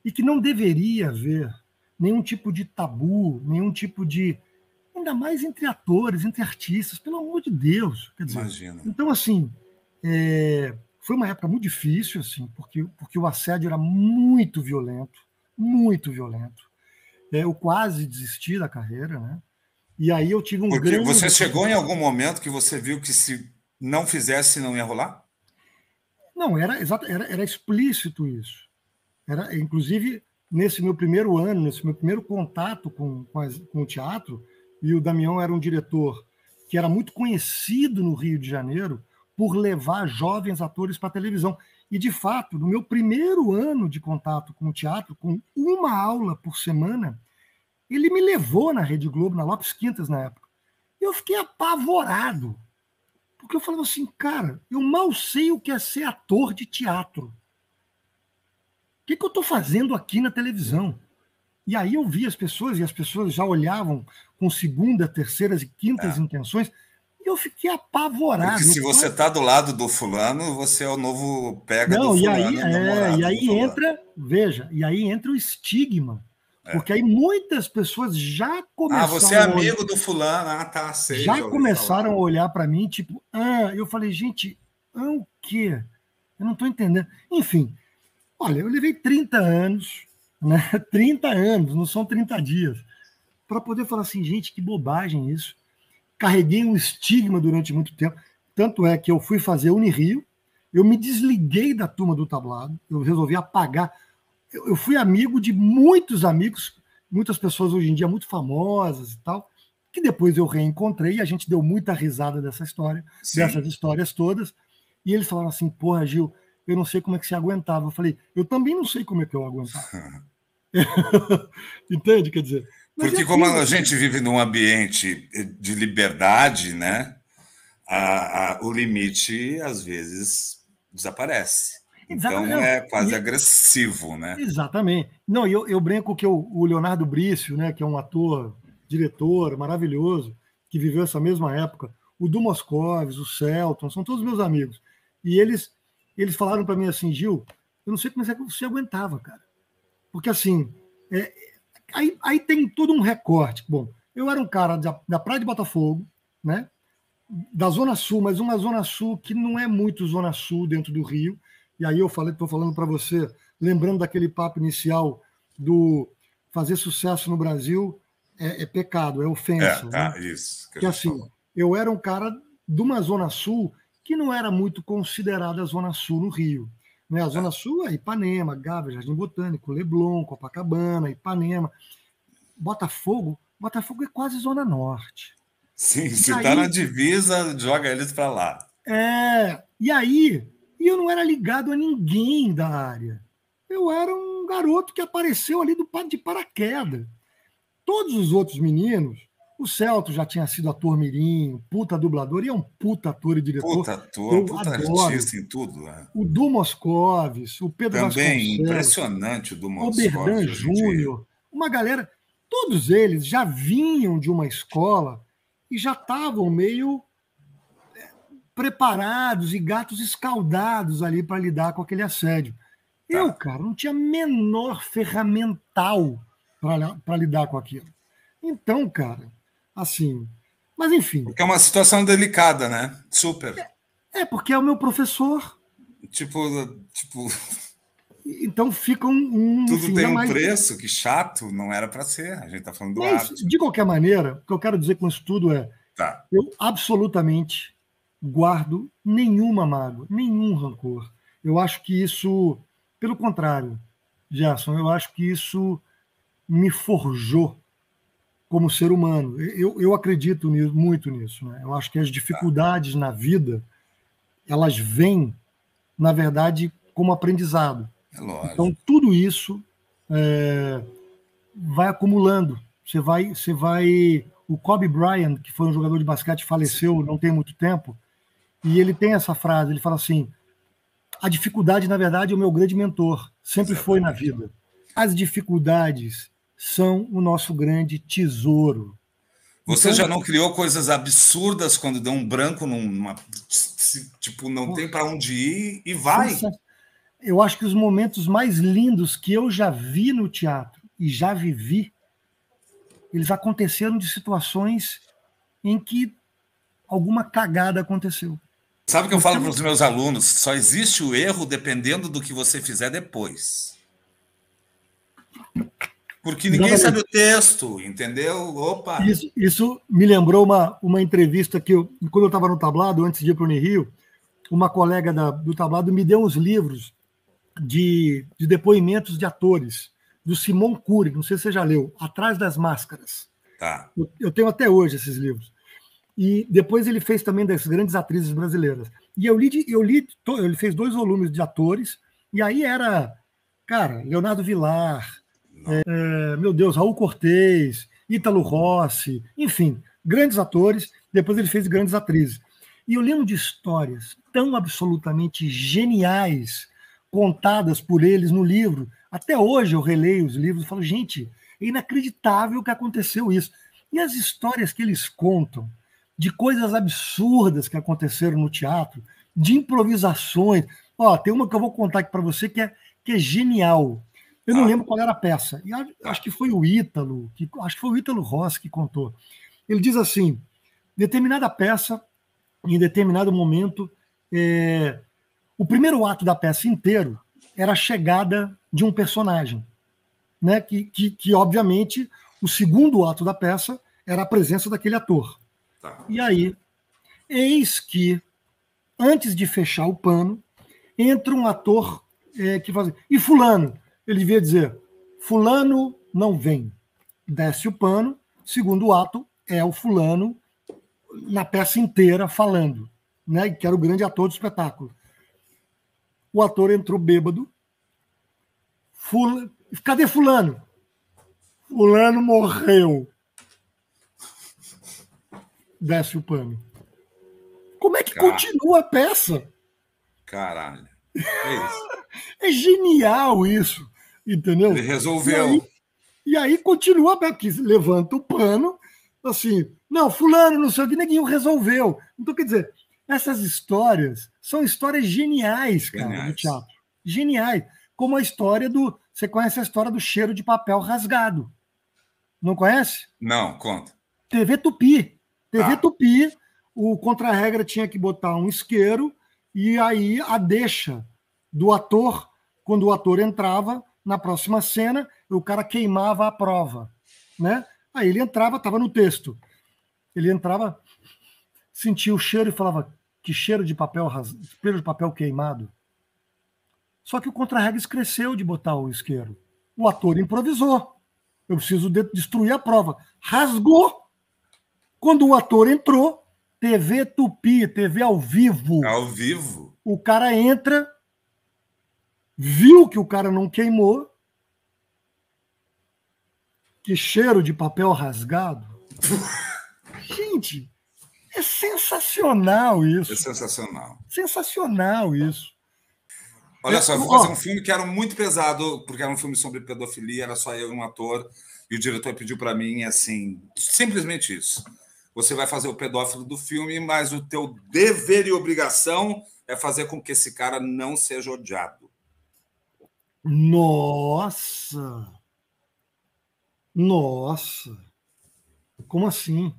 e que não deveria haver nenhum tipo de tabu, nenhum tipo de, ainda mais entre atores, entre artistas, pelo amor de Deus. Quer dizer, Imagina. então, assim, foi uma época muito difícil, assim, porque o assédio era muito violento, muito violento. Eu quase desisti da carreira, né? E aí eu tive um Porque grande... você chegou em algum momento que você viu que se não fizesse, não ia rolar? Não, era explícito isso. Inclusive, nesse meu primeiro ano, nesse meu primeiro contato com o teatro, e o Damião era um diretor que era muito conhecido no Rio de Janeiro por levar jovens atores para a televisão. E, de fato, no meu primeiro ano de contato com o teatro, com uma aula por semana, ele me levou na Rede Globo, na Lopes Quintas, na época. E eu fiquei apavorado, porque eu falava assim, cara, eu mal sei o que é ser ator de teatro. O que eu estou fazendo aqui na televisão? E aí eu vi as pessoas, e as pessoas já olhavam com segunda, terceiras e quintas intenções, e eu fiquei apavorado. Porque se você está do lado do fulano, você é o novo pega do fulano, namorado. E aí entra, veja, e aí entra o estigma. Porque aí muitas pessoas já começaram... você é amigo do fulano, tá, sei. Já começaram a olhar para mim, tipo, eu falei, gente, o quê? Eu não estou entendendo. Enfim, olha, eu levei 30 anos, né? 30 anos, não são 30 dias, para poder falar assim, gente, que bobagem isso. Carreguei um estigma durante muito tempo. Tanto é que eu fui fazer Unirio, eu me desliguei da turma do tablado, eu resolvi apagar. Eu fui amigo de muitos amigos, muitas pessoas hoje em dia muito famosas e tal, que depois eu reencontrei e a gente deu muita risada dessa história, dessas histórias todas. E eles falaram assim, porra, Gil, eu não sei como é que você aguentava. Eu falei, eu também não sei como é que eu aguentava. Entende? Quer dizer... Porque como a gente vive num ambiente de liberdade, né, o limite, às vezes, desaparece. Então, é quase agressivo, né? Exatamente. Não, eu brinco que o Leonardo Brício, né, que é um ator, diretor maravilhoso, que viveu essa mesma época, o Du Moscovis, o Celton, são todos meus amigos. E eles falaram para mim assim, Gil, eu não sei como é que você aguentava, cara. Porque, assim, aí tem todo um recorte. Bom, eu era um cara da Praia de Botafogo, né, da Zona Sul, mas uma Zona Sul que não é muito Zona Sul dentro do Rio. E aí eu estou falando para você, lembrando daquele papo inicial do fazer sucesso no Brasil é pecado, é ofensa. Né? Isso. Que assim, eu era um cara de uma Zona Sul que não era muito considerada a Zona Sul no Rio. Né? A Zona Sul é Ipanema, Gávea, Jardim Botânico, Leblon, Copacabana, Ipanema. Botafogo é quase Zona Norte. Sim, se está na divisa, joga eles para lá. E aí... E eu não era ligado a ninguém da área. Eu era um garoto que apareceu ali de paraquedas. Todos os outros meninos, o Celto já tinha sido ator mirim, puta dublador, e é um puta ator e diretor. Puta ator, puta artista em tudo. Né? O Du Moscovis, o Pedro Também Vasconcelos. Impressionante o Du Moscovis. O Berdan Júnior. Uma galera, todos eles já vinham de uma escola e já estavam meio... preparados e gatos escaldados ali para lidar com aquele assédio. Eu, cara, não tinha menor ferramental para lidar com aquilo. Então, cara, assim... Mas, enfim... Porque é uma situação delicada, né? Super. Porque é o meu professor. Tipo... Então fica Tudo tem um preço, que chato, não era para ser. A gente está falando do arte. De qualquer maneira, o que eu quero dizer com isso tudo é... Eu absolutamente... guardo nenhuma mágoa, nenhum rancor. Eu acho que isso, pelo contrário, Gerson, eu acho que isso me forjou como ser humano. Eu acredito muito nisso. Né? Eu acho que as dificuldades na vida, elas vêm, na verdade, como aprendizado. É lógico. Então, tudo isso vai acumulando. Você vai... O Kobe Bryant, que foi um jogador de basquete, faleceu não tem muito tempo, e ele tem essa frase, ele fala assim, a dificuldade, na verdade, é o meu grande mentor, sempre foi na vida. As dificuldades são o nosso grande tesouro. Você já não criou coisas absurdas quando deu um branco numa tipo, não tem para onde ir e vai. Eu acho que os momentos mais lindos que eu já vi no teatro e já vivi, eles aconteceram de situações em que alguma cagada aconteceu. Sabe o que eu falo para os meus alunos? Só existe o erro dependendo do que você fizer depois. Porque ninguém sabe o texto, entendeu? Opa! Isso me lembrou uma entrevista que quando eu estava no Tablado, antes de ir para o Unirio, uma colega do Tablado me deu uns livros de depoimentos de atores, do Simon Cury, não sei se você já leu, Atrás das Máscaras. Tá. Eu tenho até hoje esses livros. E depois ele fez também das grandes atrizes brasileiras. E ele fez 2 volumes de atores, e aí era, cara, Leonardo Vilar, meu Deus, Raul Cortez, Ítalo Rossi, enfim, grandes atores. Depois ele fez grandes atrizes. E eu lembro de histórias tão absolutamente geniais contadas por eles no livro. Até hoje eu releio os livros e falo, gente, é inacreditável que aconteceu isso. E as histórias que eles contam de coisas absurdas que aconteceram no teatro, de improvisações. Ó, tem uma que eu vou contar aqui para você que é genial. Eu não lembro qual era a peça. E acho que foi o Ítalo Rossi que contou. Ele diz assim: determinada peça, em determinado momento, o primeiro ato da peça inteiro era a chegada de um personagem, né? Que obviamente, o segundo ato da peça era a presença daquele ator. E aí, eis que, antes de fechar o pano, entra um ator que faz. E fulano? Ele devia dizer, fulano não vem. Desce o pano, segundo ato é o fulano na peça inteira falando, né? Que era o grande ator do espetáculo. O ator entrou bêbado. Cadê fulano? Fulano morreu. Desce o pano. Como é que continua a peça? Caralho. É isso. É genial isso, entendeu? Ele resolveu. E aí continua a peça, que levanta o pano, assim, não, fulano, não sei o que, neguinho resolveu. Então, quer dizer, essas histórias são histórias geniais, cara, do teatro. Geniais. Como a história do... Você conhece a história do cheiro de papel rasgado? Não conhece? Não, conta. TV Tupi. TV Tupi, o contra-regra tinha que botar um isqueiro e aí a deixa do ator, quando o ator entrava, na próxima cena, o cara queimava a prova, né? Aí ele entrava, estava no texto. Ele entrava, sentia o cheiro e falava, que cheiro de papel queimado. Só que o contra-regra esqueceu de botar o isqueiro. O ator improvisou. Eu preciso destruir a prova. Rasgou. Quando o ator entrou, TV Tupi, TV ao vivo. Ao vivo? O cara entra, viu que o cara não queimou. Que cheiro de papel rasgado. Gente, é sensacional isso. É sensacional. Sensacional isso. Olha só, eu vou fazer um filme que era muito pesado, porque era um filme sobre pedofilia, era só eu e um ator, e o diretor pediu para mim, assim, simplesmente isso. Você vai fazer o pedófilo do filme, mas o teu dever e obrigação é fazer com que esse cara não seja odiado. Nossa! Nossa! Como assim?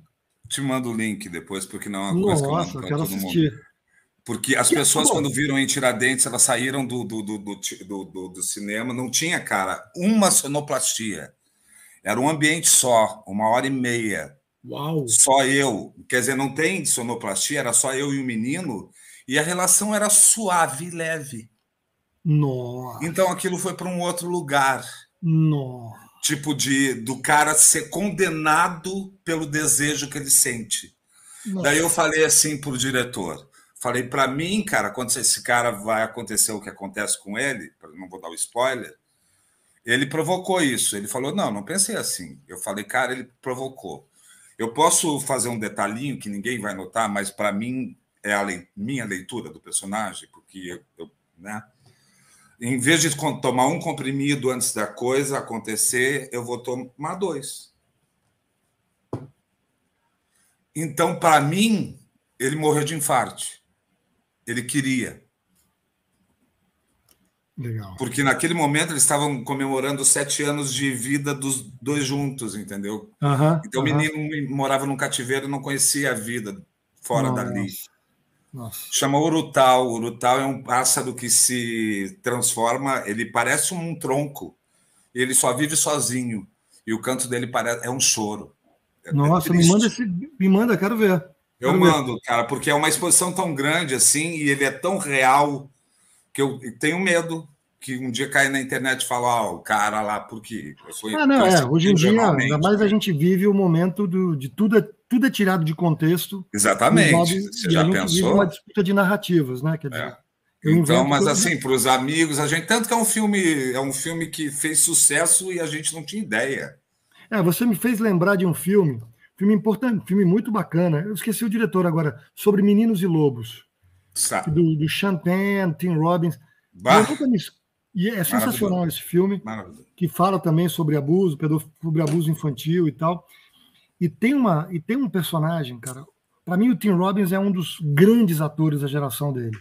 Te mando o link depois, porque não é uma coisa que eu mando para todo assistir. mundo. Porque as pessoas, quando viram em Tiradentes, elas saíram do cinema, não tinha, cara, uma sonoplastia. Era um ambiente só, 1h30. Uau! Só eu. Quer dizer, não tem sonoplastia, era só eu e o menino, e a relação era suave e leve. Nossa! Então aquilo foi para um outro lugar. Nossa! Tipo do cara ser condenado pelo desejo que ele sente. Nossa. Daí eu falei assim pro diretor, falei, para mim, cara, quando esse cara vai acontecer o que acontece com ele, não vou dar o spoiler, ele provocou isso. Ele falou, não pensei assim. Eu falei, cara, ele provocou. Eu posso fazer um detalhinho que ninguém vai notar, mas para mim é minha leitura do personagem, porque eu, né? Em vez de tomar um comprimido antes da coisa acontecer, eu vou tomar 2. Então, para mim, ele morreu de infarte. Ele queria. Legal. Porque naquele momento eles estavam comemorando 7 anos de vida dos dois juntos, entendeu? Então o menino morava num cativeiro e não conhecia a vida fora dali. Nossa. Chama urutau. Urutau é um pássaro que se transforma, ele parece um tronco. Ele só vive sozinho. E o canto dele é um choro. Nossa, me manda, quero ver. Eu mando, cara, porque é uma exposição tão grande assim, e ele é tão real que eu tenho medo que um dia caia na internet e fale, o cara lá, porque eu sou hoje em dia, ainda mais, né? A gente vive o momento de tudo é tirado de contexto. Exatamente. Você já pensou? Vive uma disputa de narrativas, né? Quer dizer, então, mas assim, para os amigos, a gente, tanto que é um filme que fez sucesso e a gente não tinha ideia. Você me fez lembrar de um filme importante, filme muito bacana. Eu esqueci o diretor agora, sobre Meninos e Lobos. Do Sean Penn, Tim Robbins. E é sensacional esse filme, que fala também sobre abuso, sobre abuso infantil e tal. E tem um personagem, cara. Para mim, o Tim Robbins é um dos grandes atores da geração dele.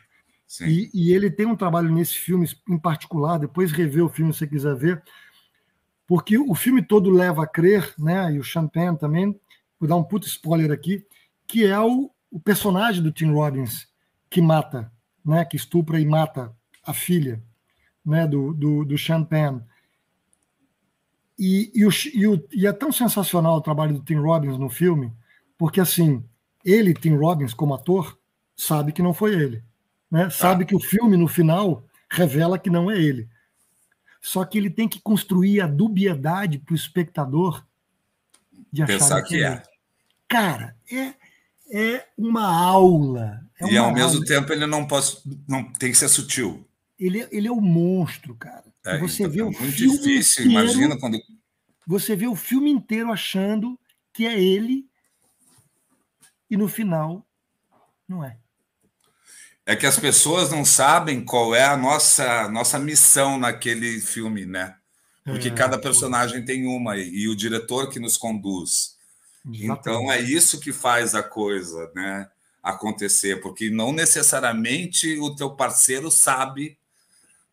E ele tem um trabalho nesse filme em particular. Depois revê o filme se você quiser ver, porque o filme todo leva a crer, né? E o Sean Penn também, vou dar um puto spoiler aqui, que é o personagem do Tim Robbins que mata, né? Que estupra e mata a filha, né? Do Sean Penn. E é tão sensacional o trabalho do Tim Robbins no filme, porque assim, ele, Tim Robbins, como ator, sabe que não foi ele, né? Sabe que o filme, no final, revela que não é ele. Só que ele tem que construir a dubiedade para o espectador de achar que é ele. Cara, é uma aula. E ao mesmo tempo ele não tem que ser sutil. Ele é o monstro, cara. E você vê o muito filme difícil, inteiro, imagina quando... Você vê o filme inteiro achando que é ele e no final não é. É que as pessoas não sabem qual é a nossa missão naquele filme, né? Porque cada personagem tem uma, e o diretor que nos conduz. Exatamente. Então é isso que faz a coisa, né, acontecer, porque não necessariamente o teu parceiro sabe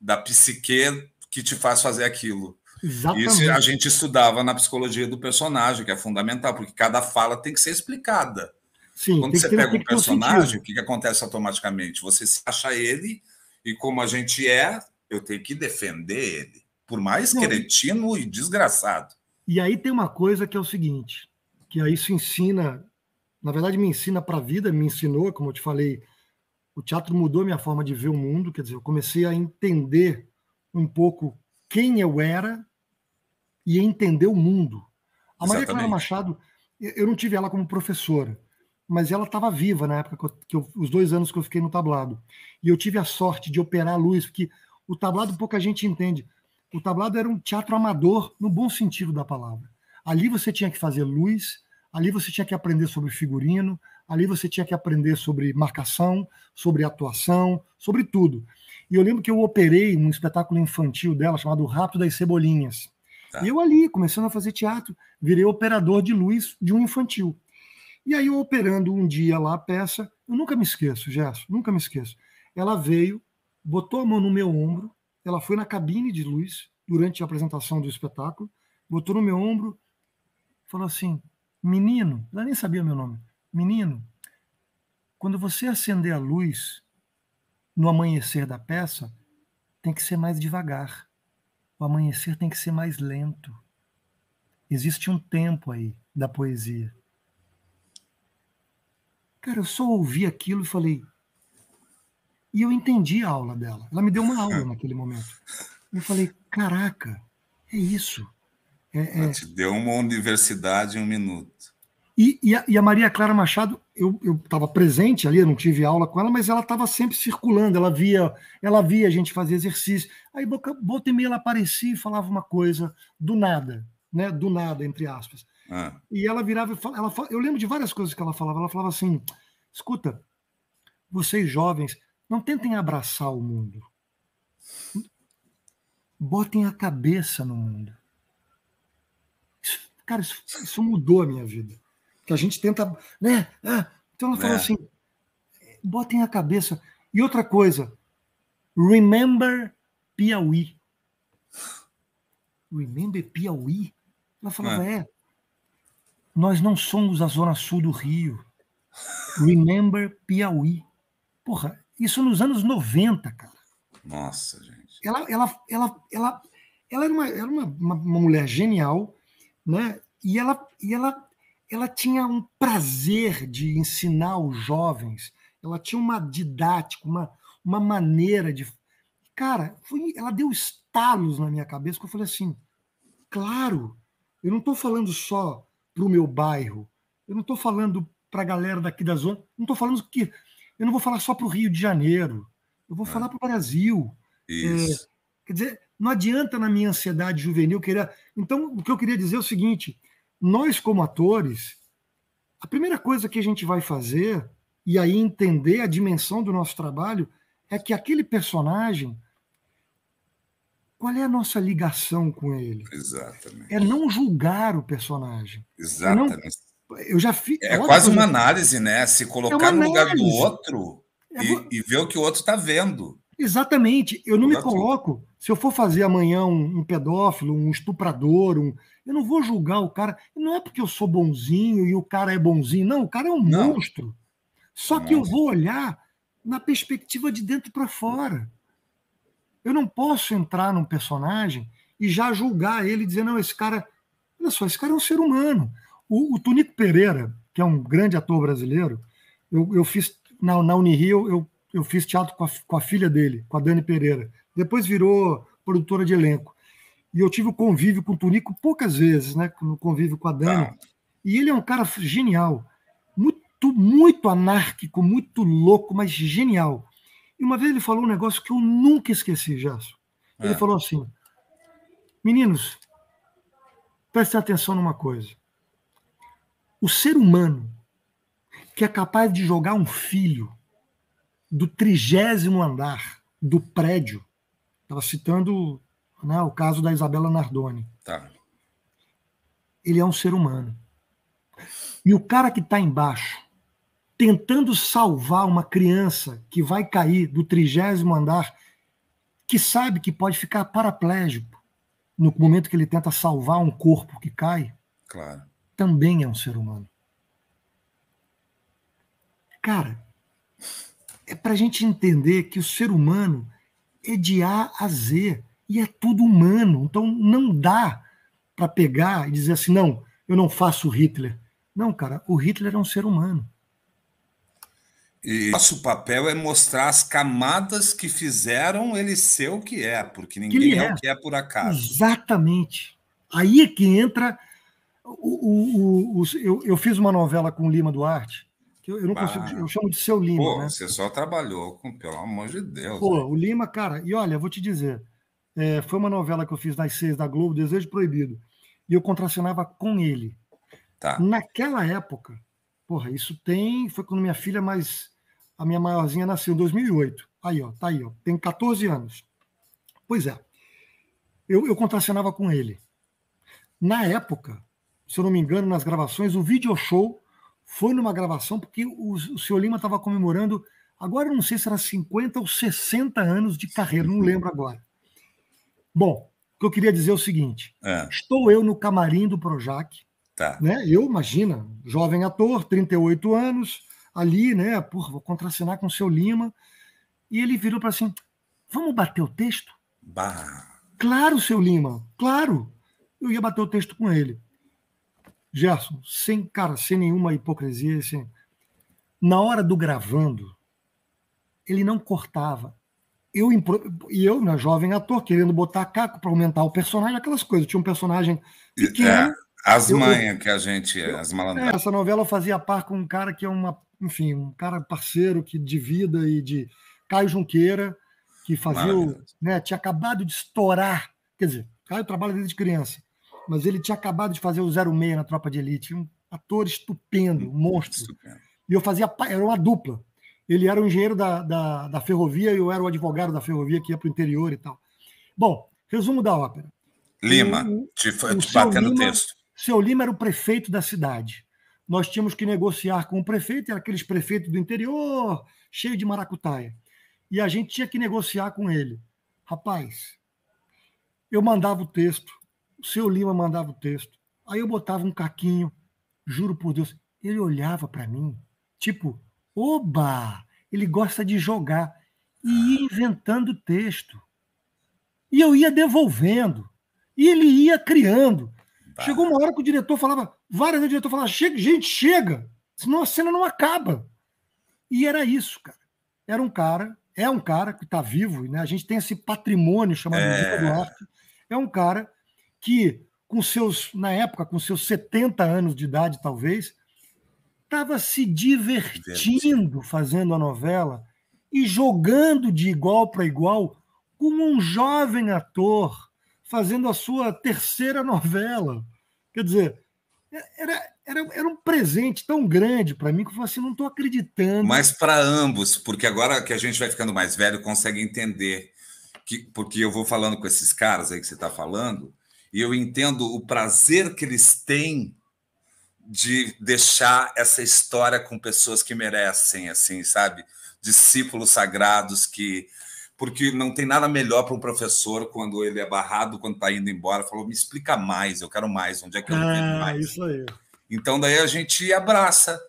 da psique que te faz fazer aquilo. Exatamente. Isso a gente estudava na psicologia do personagem, que é fundamental, porque cada fala tem que ser explicada. Sim, quando você pega um personagem, o que acontece automaticamente? Você se acha ele, e como a gente eu tenho que defender ele, por mais cretino e desgraçado. E aí tem uma coisa que é o seguinte, que aí isso ensina, na verdade me ensina para a vida, me ensinou, como eu te falei, o teatro mudou a minha forma de ver o mundo, quer dizer, eu comecei a entender um pouco quem eu era e entender o mundo. A Maria Clara Machado, eu não tive ela como professora, mas ela estava viva na época os 2 anos que eu fiquei no tablado. E eu tive a sorte de operar a luz, porque o tablado pouca gente entende. O tablado era um teatro amador, no bom sentido da palavra. Ali você tinha que fazer luz, ali você tinha que aprender sobre figurino, ali você tinha que aprender sobre marcação, sobre atuação, sobre tudo. E eu lembro que eu operei num espetáculo infantil dela, chamado O Rapto das Cebolinhas. E eu ali, começando a fazer teatro, virei operador de luz de um infantil. E aí eu operando um dia lá a peça, eu nunca me esqueço, Gerson, nunca me esqueço. Ela veio, botou a mão no meu ombro, ela foi na cabine de luz, durante a apresentação do espetáculo, botou no meu ombro, falou assim, menino, ela nem sabia meu nome, menino, quando você acender a luz no amanhecer da peça, tem que ser mais devagar. O amanhecer tem que ser mais lento. Existe um tempo aí da poesia. Cara, eu só ouvi aquilo e falei... E eu entendi a aula dela. Ela me deu uma aula naquele momento. Eu falei, caraca, é isso. Ela te deu uma universidade em 1 minuto. E a Maria Clara Machado, eu estava presente ali, eu não tive aula com ela, mas ela estava sempre circulando, ela via a gente fazer exercício. Aí, volta e meia, ela aparecia e falava uma coisa do nada, né? Do nada, entre aspas. E ela virava e falava, eu lembro de várias coisas que ela falava assim, escuta, vocês jovens, não tentem abraçar o mundo. Botem a cabeça no mundo. Cara, isso mudou a minha vida. Que a gente tenta... né? Então ela falou assim, botem a cabeça. E outra coisa, remember Piauí. Remember Piauí? Ela falava, nós não somos a zona sul do Rio. Remember Piauí. Porra, isso nos anos 90, cara. Nossa, gente. Ela era uma mulher genial, né? E ela tinha um prazer de ensinar os jovens. Ela tinha uma didática, uma maneira de... Cara, ela deu estalos na minha cabeça, que eu falei assim, claro, eu não estou falando só para o meu bairro, eu não estou falando para a galera daqui da zona, não estou falando que... Eu não vou falar só para o Rio de Janeiro, eu vou falar para o Brasil. Isso. Quer dizer, não adianta na minha ansiedade juvenil querer... Então, o que eu queria dizer é o seguinte, nós como atores, a primeira coisa que a gente vai fazer, e aí entender a dimensão do nosso trabalho, é que aquele personagem, qual é a nossa ligação com ele? Exatamente. É não julgar o personagem. Exatamente. Eu já fiz... É quase uma análise, né? Se colocar no lugar do outro e ver o que o outro está vendo. Exatamente. Eu não me coloco. Se eu for fazer amanhã um pedófilo, um estuprador, eu não vou julgar o cara. Não é porque eu sou bonzinho e o cara é bonzinho. Não, o cara é um monstro. Só que eu vou olhar na perspectiva de dentro para fora. Eu não posso entrar num personagem e já julgar ele e dizer, não, esse cara... Olha só, esse cara é um ser humano. O Tunico Pereira, que é um grande ator brasileiro, eu fiz na Unirio, eu fiz teatro com a filha dele, com a Dani Pereira. Depois virou produtora de elenco. E eu tive o convívio com o Tunico poucas vezes, né? No convívio com a Dani. E ele é um cara genial. Muito anárquico, muito louco, mas genial. E uma vez ele falou um negócio que eu nunca esqueci, Gerson. Ele falou assim, meninos, prestem atenção numa coisa. O ser humano que é capaz de jogar um filho do 30º andar do prédio, estava citando, né, o caso da Isabela Nardoni, ele é um ser humano. E o cara que está embaixo, tentando salvar uma criança que vai cair do 30º andar, que sabe que pode ficar paraplégico no momento que ele tenta salvar um corpo que cai, também é um ser humano. Cara, é para a gente entender que o ser humano é de A a Z e é tudo humano. Então não dá para pegar e dizer assim, não, eu não faço Hitler. Não, cara, o Hitler é um ser humano. E nosso papel é mostrar as camadas que fizeram ele ser o que é, porque ninguém é o que é por acaso. Exatamente. Aí é que entra... Eu fiz uma novela com o Lima Duarte, que eu não consigo, eu chamo de Seu Lima. Pô, né? Você só trabalhou com, pelo amor de Deus. Pô, o Lima, cara, e olha, vou te dizer, foi uma novela que eu fiz nas 6 da Globo, Desejo Proibido, e eu contracenava com ele. Naquela época, porra, foi quando minha filha a minha maiorzinha nasceu em 2008. Aí, ó, tá aí, ó, tem 14 anos. Pois é, eu contracenava com ele. Na época, se eu não me engano, nas gravações, o video show foi numa gravação porque o Seu Lima estava comemorando, agora eu não sei se era 50 ou 60 anos de carreira, não lembro agora. Bom, o que eu queria dizer é o seguinte, estou eu no camarim do Projac, né? Eu, imagina, jovem ator, 38 anos, ali, né? Porra, vou contracenar com o Seu Lima, e ele virou para assim, vamos bater o texto? Claro, Seu Lima, claro. Eu ia bater o texto com ele. Gerson, sem nenhuma hipocrisia, na hora do gravando, ele não cortava. Eu, né, jovem ator, querendo botar caco para aumentar o personagem, aquelas coisas. Tinha um personagem pequeno. As manhas que a gente é, as malandragens. Essa novela eu fazia par com um cara que é um cara parceiro de vida e de Caio Junqueira, que fazia, né, tinha acabado de estourar. Quer dizer, Caio trabalha desde criança. Mas ele tinha acabado de fazer o 06 na Tropa de Elite, um ator estupendo, um monstro. Estupendo. E eu era uma dupla. Ele era o engenheiro da ferrovia e eu era o advogado da ferrovia que ia para o interior e tal. Bom, resumo da ópera. Lima, te batendo o texto. Seu Lima era o prefeito da cidade. Nós tínhamos que negociar com o prefeito, era aqueles prefeitos do interior, cheio de maracutaia. e a gente tinha que negociar com ele. Rapaz, eu mandava o texto, o seu Lima mandava o texto, aí eu botava um caquinho, juro por Deus, ele olhava para mim, tipo, oba, ele gosta de jogar, e ia inventando texto. E eu ia devolvendo, e ele ia criando. Chegou uma hora que o diretor falava, várias vezes o diretor falava, chega, gente, chega, senão a cena não acaba. E era isso, cara. É um cara que está vivo, né? A gente tem esse patrimônio chamado Lima Duarte. É um cara que, na época, com seus 70 anos de idade, talvez, estava se divertindo fazendo a novela e jogando de igual para igual com um jovem ator fazendo a sua terceira novela. Quer dizer, era um presente tão grande para mim que eu falei assim, não estou acreditando. Mas para ambos, porque agora que a gente vai ficando mais velho, consegue entender, porque eu vou falando com esses caras aí que você está falando, e eu entendo o prazer que eles têm de deixar essa história com pessoas que merecem, assim, sabe? Discípulos sagrados que... Porque não tem nada melhor para um professor quando ele é barrado, quando está indo embora, falou, me explica mais, eu quero mais, onde é que eu entendo mais? Isso aí. Então, daí a gente abraça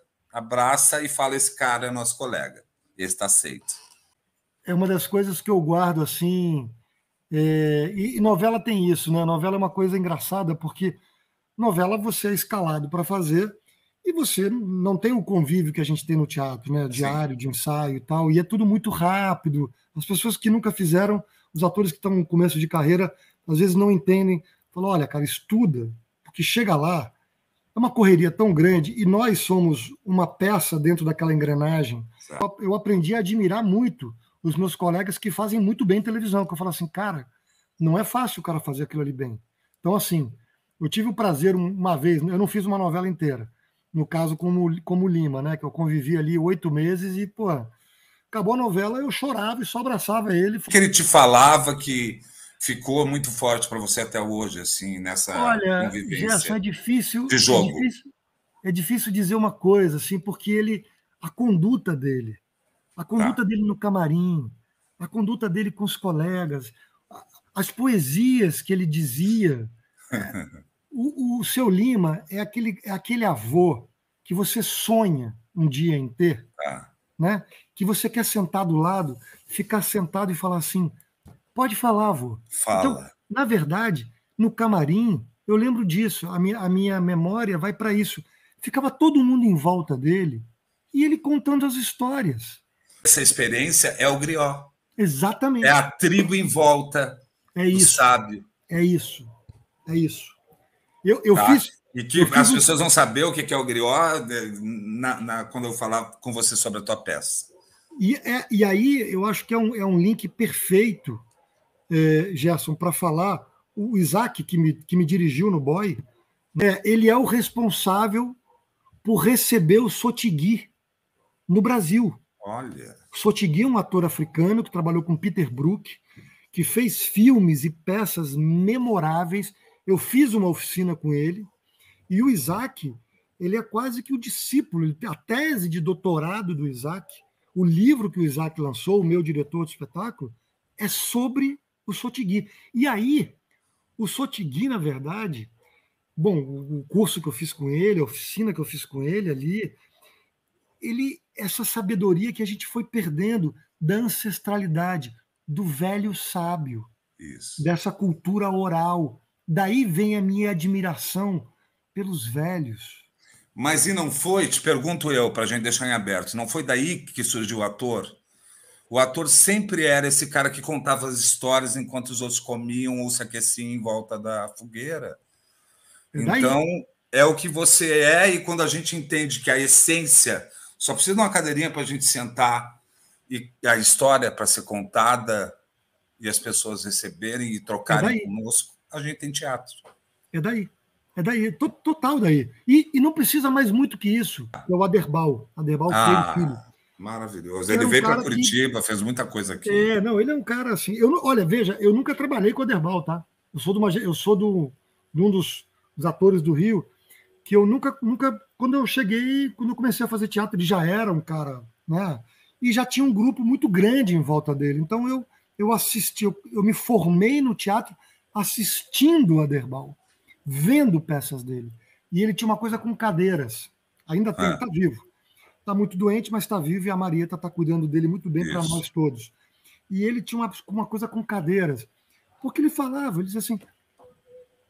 e fala, esse cara é nosso colega, esse está aceito. É uma das coisas que eu guardo, assim, e novela tem isso, né? Novela é uma coisa engraçada, porque novela você é escalado para fazer e você não tem o convívio que a gente tem no teatro, né? Diário, de ensaio e tal, e é tudo muito rápido. As pessoas que nunca fizeram, os atores que estão no começo de carreira, às vezes não entendem. Falam, olha, cara, estuda, porque chega lá, é uma correria tão grande e nós somos uma peça dentro daquela engrenagem. Eu aprendi a admirar muito os meus colegas que fazem muito bem televisão, que eu falo assim, cara, não é fácil o cara fazer aquilo ali bem. Então, assim, eu tive o prazer uma vez, eu não fiz uma novela inteira, no caso como Lima, né, que eu convivi ali 8 meses e, pô, acabou a novela, eu chorava e só abraçava ele. O que ele te falava que ficou muito forte para você até hoje, assim, nessa convivência? Gerson, é difícil de jogo. É difícil dizer uma coisa, assim, porque a conduta dele no camarim, a conduta dele com os colegas, as poesias que ele dizia. O seu Lima é aquele avô que você sonha um dia em ter, né? Que você quer sentar do lado, ficar sentado e falar assim, pode falar, avô. Fala. Então, na verdade, no camarim, eu lembro disso, a minha memória vai para isso. Ficava todo mundo em volta dele e ele contando as histórias. Essa experiência é o griot. Exatamente. É a tribo em volta do sábio. É isso. Eu fiz... E que as pessoas vão saber o que é o griot quando eu falar com você sobre a tua peça. E aí eu acho que é um link perfeito, Gerson, para falar. O Isaac, que me dirigiu no Boy, né, ele é o responsável por receber o Sotigui no Brasil. Olha. Sotigui é um ator africano que trabalhou com Peter Brook, que fez filmes e peças memoráveis. Eu fiz uma oficina com ele. E o Isaac, ele é quase que o discípulo. A tese de doutorado do Isaac, o livro que o Isaac lançou, o meu diretor de espetáculo, é sobre o Sotigui. E aí, o Sotigui, na verdade, bom, o curso que eu fiz com ele, a oficina que eu fiz com ele ali, essa sabedoria que a gente foi perdendo da ancestralidade, do velho sábio, dessa cultura oral. Daí vem a minha admiração pelos velhos. Mas e não foi, te pergunto eu, para a gente deixar em aberto, não foi daí que surgiu o ator? O ator sempre era esse cara que contava as histórias enquanto os outros comiam ou se aqueciam em volta da fogueira. Então, é o que você é, e quando a gente entende que a essência só precisa de uma cadeirinha para a gente sentar e a história para ser contada e as pessoas receberem e trocarem conosco, a gente tem teatro. É daí, total daí. E não precisa mais muito que isso. É o Aderbal Filho. Maravilhoso. Ele veio para Curitiba, fez muita coisa aqui. Não, ele é um cara assim. Olha, veja, eu nunca trabalhei com o Aderbal, tá? Eu sou de um dos atores do Rio que eu nunca, quando eu cheguei, quando eu comecei a fazer teatro, ele já era um cara, né? e já tinha um grupo muito grande em volta dele. Então eu assisti, eu me formei no teatro assistindo o Aderbal, vendo peças dele. E ele tinha uma coisa com cadeiras. Ainda tem, está vivo. Está muito doente, mas está vivo, e a Marieta está cuidando dele muito bem para nós todos. E ele tinha uma coisa com cadeiras. Porque ele falava, ele dizia assim,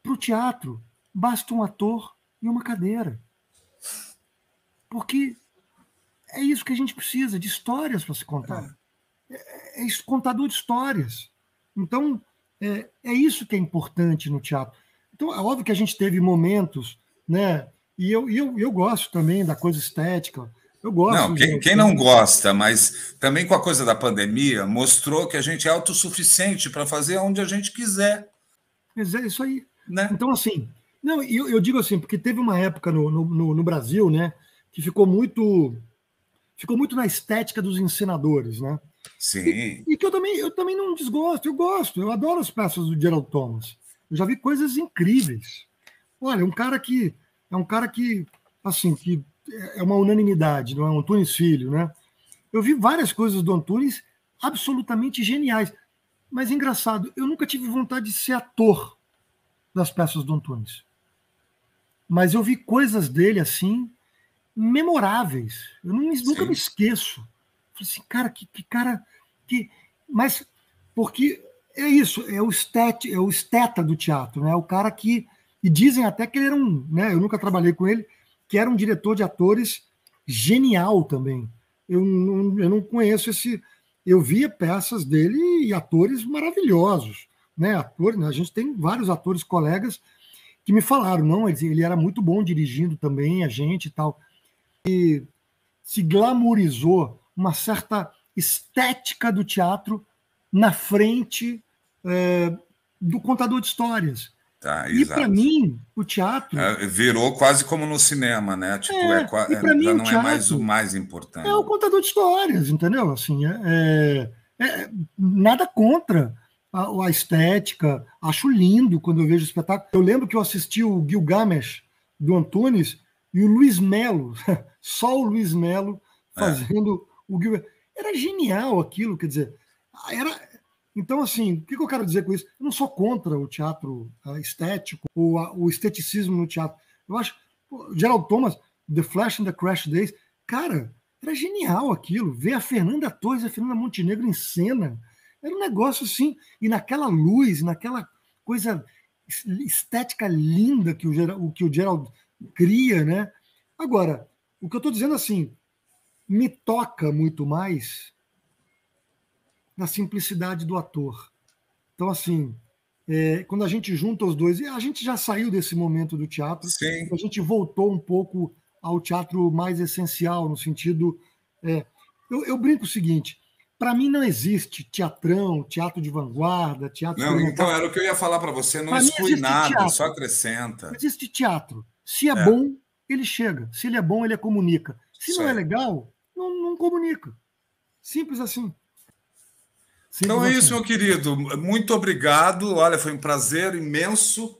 para o teatro basta um ator e uma cadeira. Porque é isso que a gente precisa, de histórias para se contar. É isso, contador de histórias. Então, é isso que é importante no teatro. Então, é óbvio que a gente teve momentos, né? E eu gosto também da coisa estética. Eu gosto. Não, quem não gosta, mas também com a coisa da pandemia, mostrou que a gente é autossuficiente para fazer onde a gente quiser. Mas é isso aí. Né? Então, assim, não, eu digo assim, porque teve uma época no Brasil, né, que ficou muito na estética dos encenadores, né? Sim. E que eu também não desgosto, eu gosto, eu adoro as peças do Gerald Thomas. Eu já vi coisas incríveis. Olha, é um cara que, assim, que é uma unanimidade, não é? Um Antunes Filho, né? Eu vi várias coisas do Antunes absolutamente geniais. Mas engraçado, eu nunca tive vontade de ser ator das peças do Antunes. Mas eu vi coisas dele assim memoráveis. Eu nunca me esqueço. Falei assim, cara, que cara. Mas porque é isso, é o esteta do teatro, né? O cara que. E dizem até que ele era né? Eu nunca trabalhei com ele, que era um diretor de atores genial também. Eu não conheço esse. Eu via peças dele e atores maravilhosos, né? Atores, né? A gente tem vários atores colegas que me falaram, não, ele era muito bom dirigindo também a gente e tal. E se glamourizou uma certa estética do teatro na frente do contador de histórias. Tá, e para mim, o teatro... virou quase como no cinema, né? Tipo, já não é mais o mais importante. É o contador de histórias, entendeu? Assim, nada contra a estética. Acho lindo quando eu vejo o espetáculo. Eu lembro que eu assisti o Gilgamesh do Antunes e o Luiz Melo, só o Luiz Melo fazendo o Gilgamesh. Era genial aquilo, quer dizer, Então, assim, o que eu quero dizer com isso? Eu não sou contra o teatro estético ou o esteticismo no teatro. Eu acho, Gerald Thomas, The Flash and the Crash Days, cara, era genial aquilo. Ver a Fernanda Torres e a Fernanda Montenegro em cena. Era um negócio assim, e naquela luz, naquela coisa estética linda que o Gerald cria, né? Agora, o que eu estou dizendo assim, me toca muito mais na simplicidade do ator. Então, assim, quando a gente junta os dois, e a gente já saiu desse momento do teatro, a gente voltou um pouco ao teatro mais essencial, no sentido... eu brinco o seguinte, para mim não existe teatrão, teatro de vanguarda, teatro... Não, então era o que eu ia falar para você, não exclui nada, teatro, só acrescenta. Existe teatro. Se é bom, ele chega. Se ele é bom, ele comunica. Se não é legal, não comunica. Simples assim. Então é isso, meu querido. Muito obrigado. Olha, foi um prazer imenso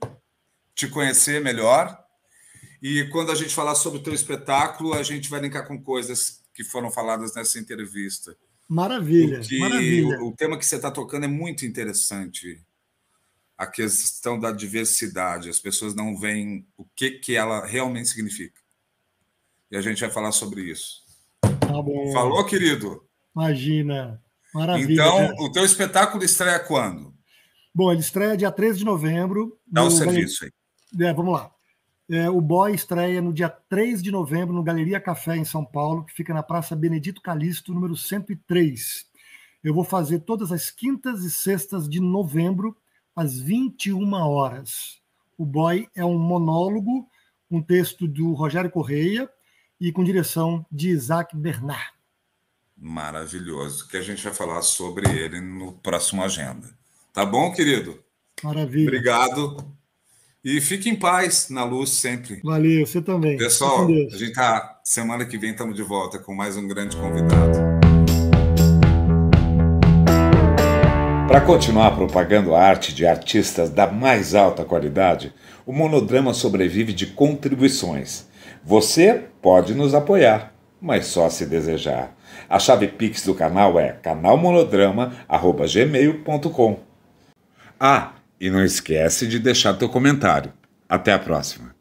te conhecer melhor. E quando a gente falar sobre o teu espetáculo, a gente vai linkar com coisas que foram faladas nessa entrevista. Maravilha, porque maravilha. O tema que você está tocando é muito interessante. A questão da diversidade. As pessoas não veem o que ela realmente significa. E a gente vai falar sobre isso. Tá bom. Falou, querido? Imagina. Maravilha. Então, o teu espetáculo estreia quando? Bom, ele estreia dia 13 de novembro. Dá o serviço aí. Vamos lá. O Boy estreia no dia 3 de novembro no Galeria Café, em São Paulo, que fica na Praça Benedito Calixto, número 103. Eu vou fazer todas as quintas e sextas de novembro, às 21 horas. O Boy é um monólogo, um texto do Rogério Correia e com direção de Isaac Bernard. Maravilhoso, que a gente vai falar sobre ele no próximo Agenda. Tá bom, querido? Maravilha. Obrigado. E fique em paz, na luz sempre. Valeu, você também. Pessoal, a gente semana que vem estamos de volta com mais um grande convidado. Para continuar propagando a arte de artistas da mais alta qualidade, o Monodrama sobrevive de contribuições. Você pode nos apoiar, mas só se desejar. A chave Pix do canal é canalmonodrama@gmail.com. Ah, e não esquece de deixar teu comentário. Até a próxima.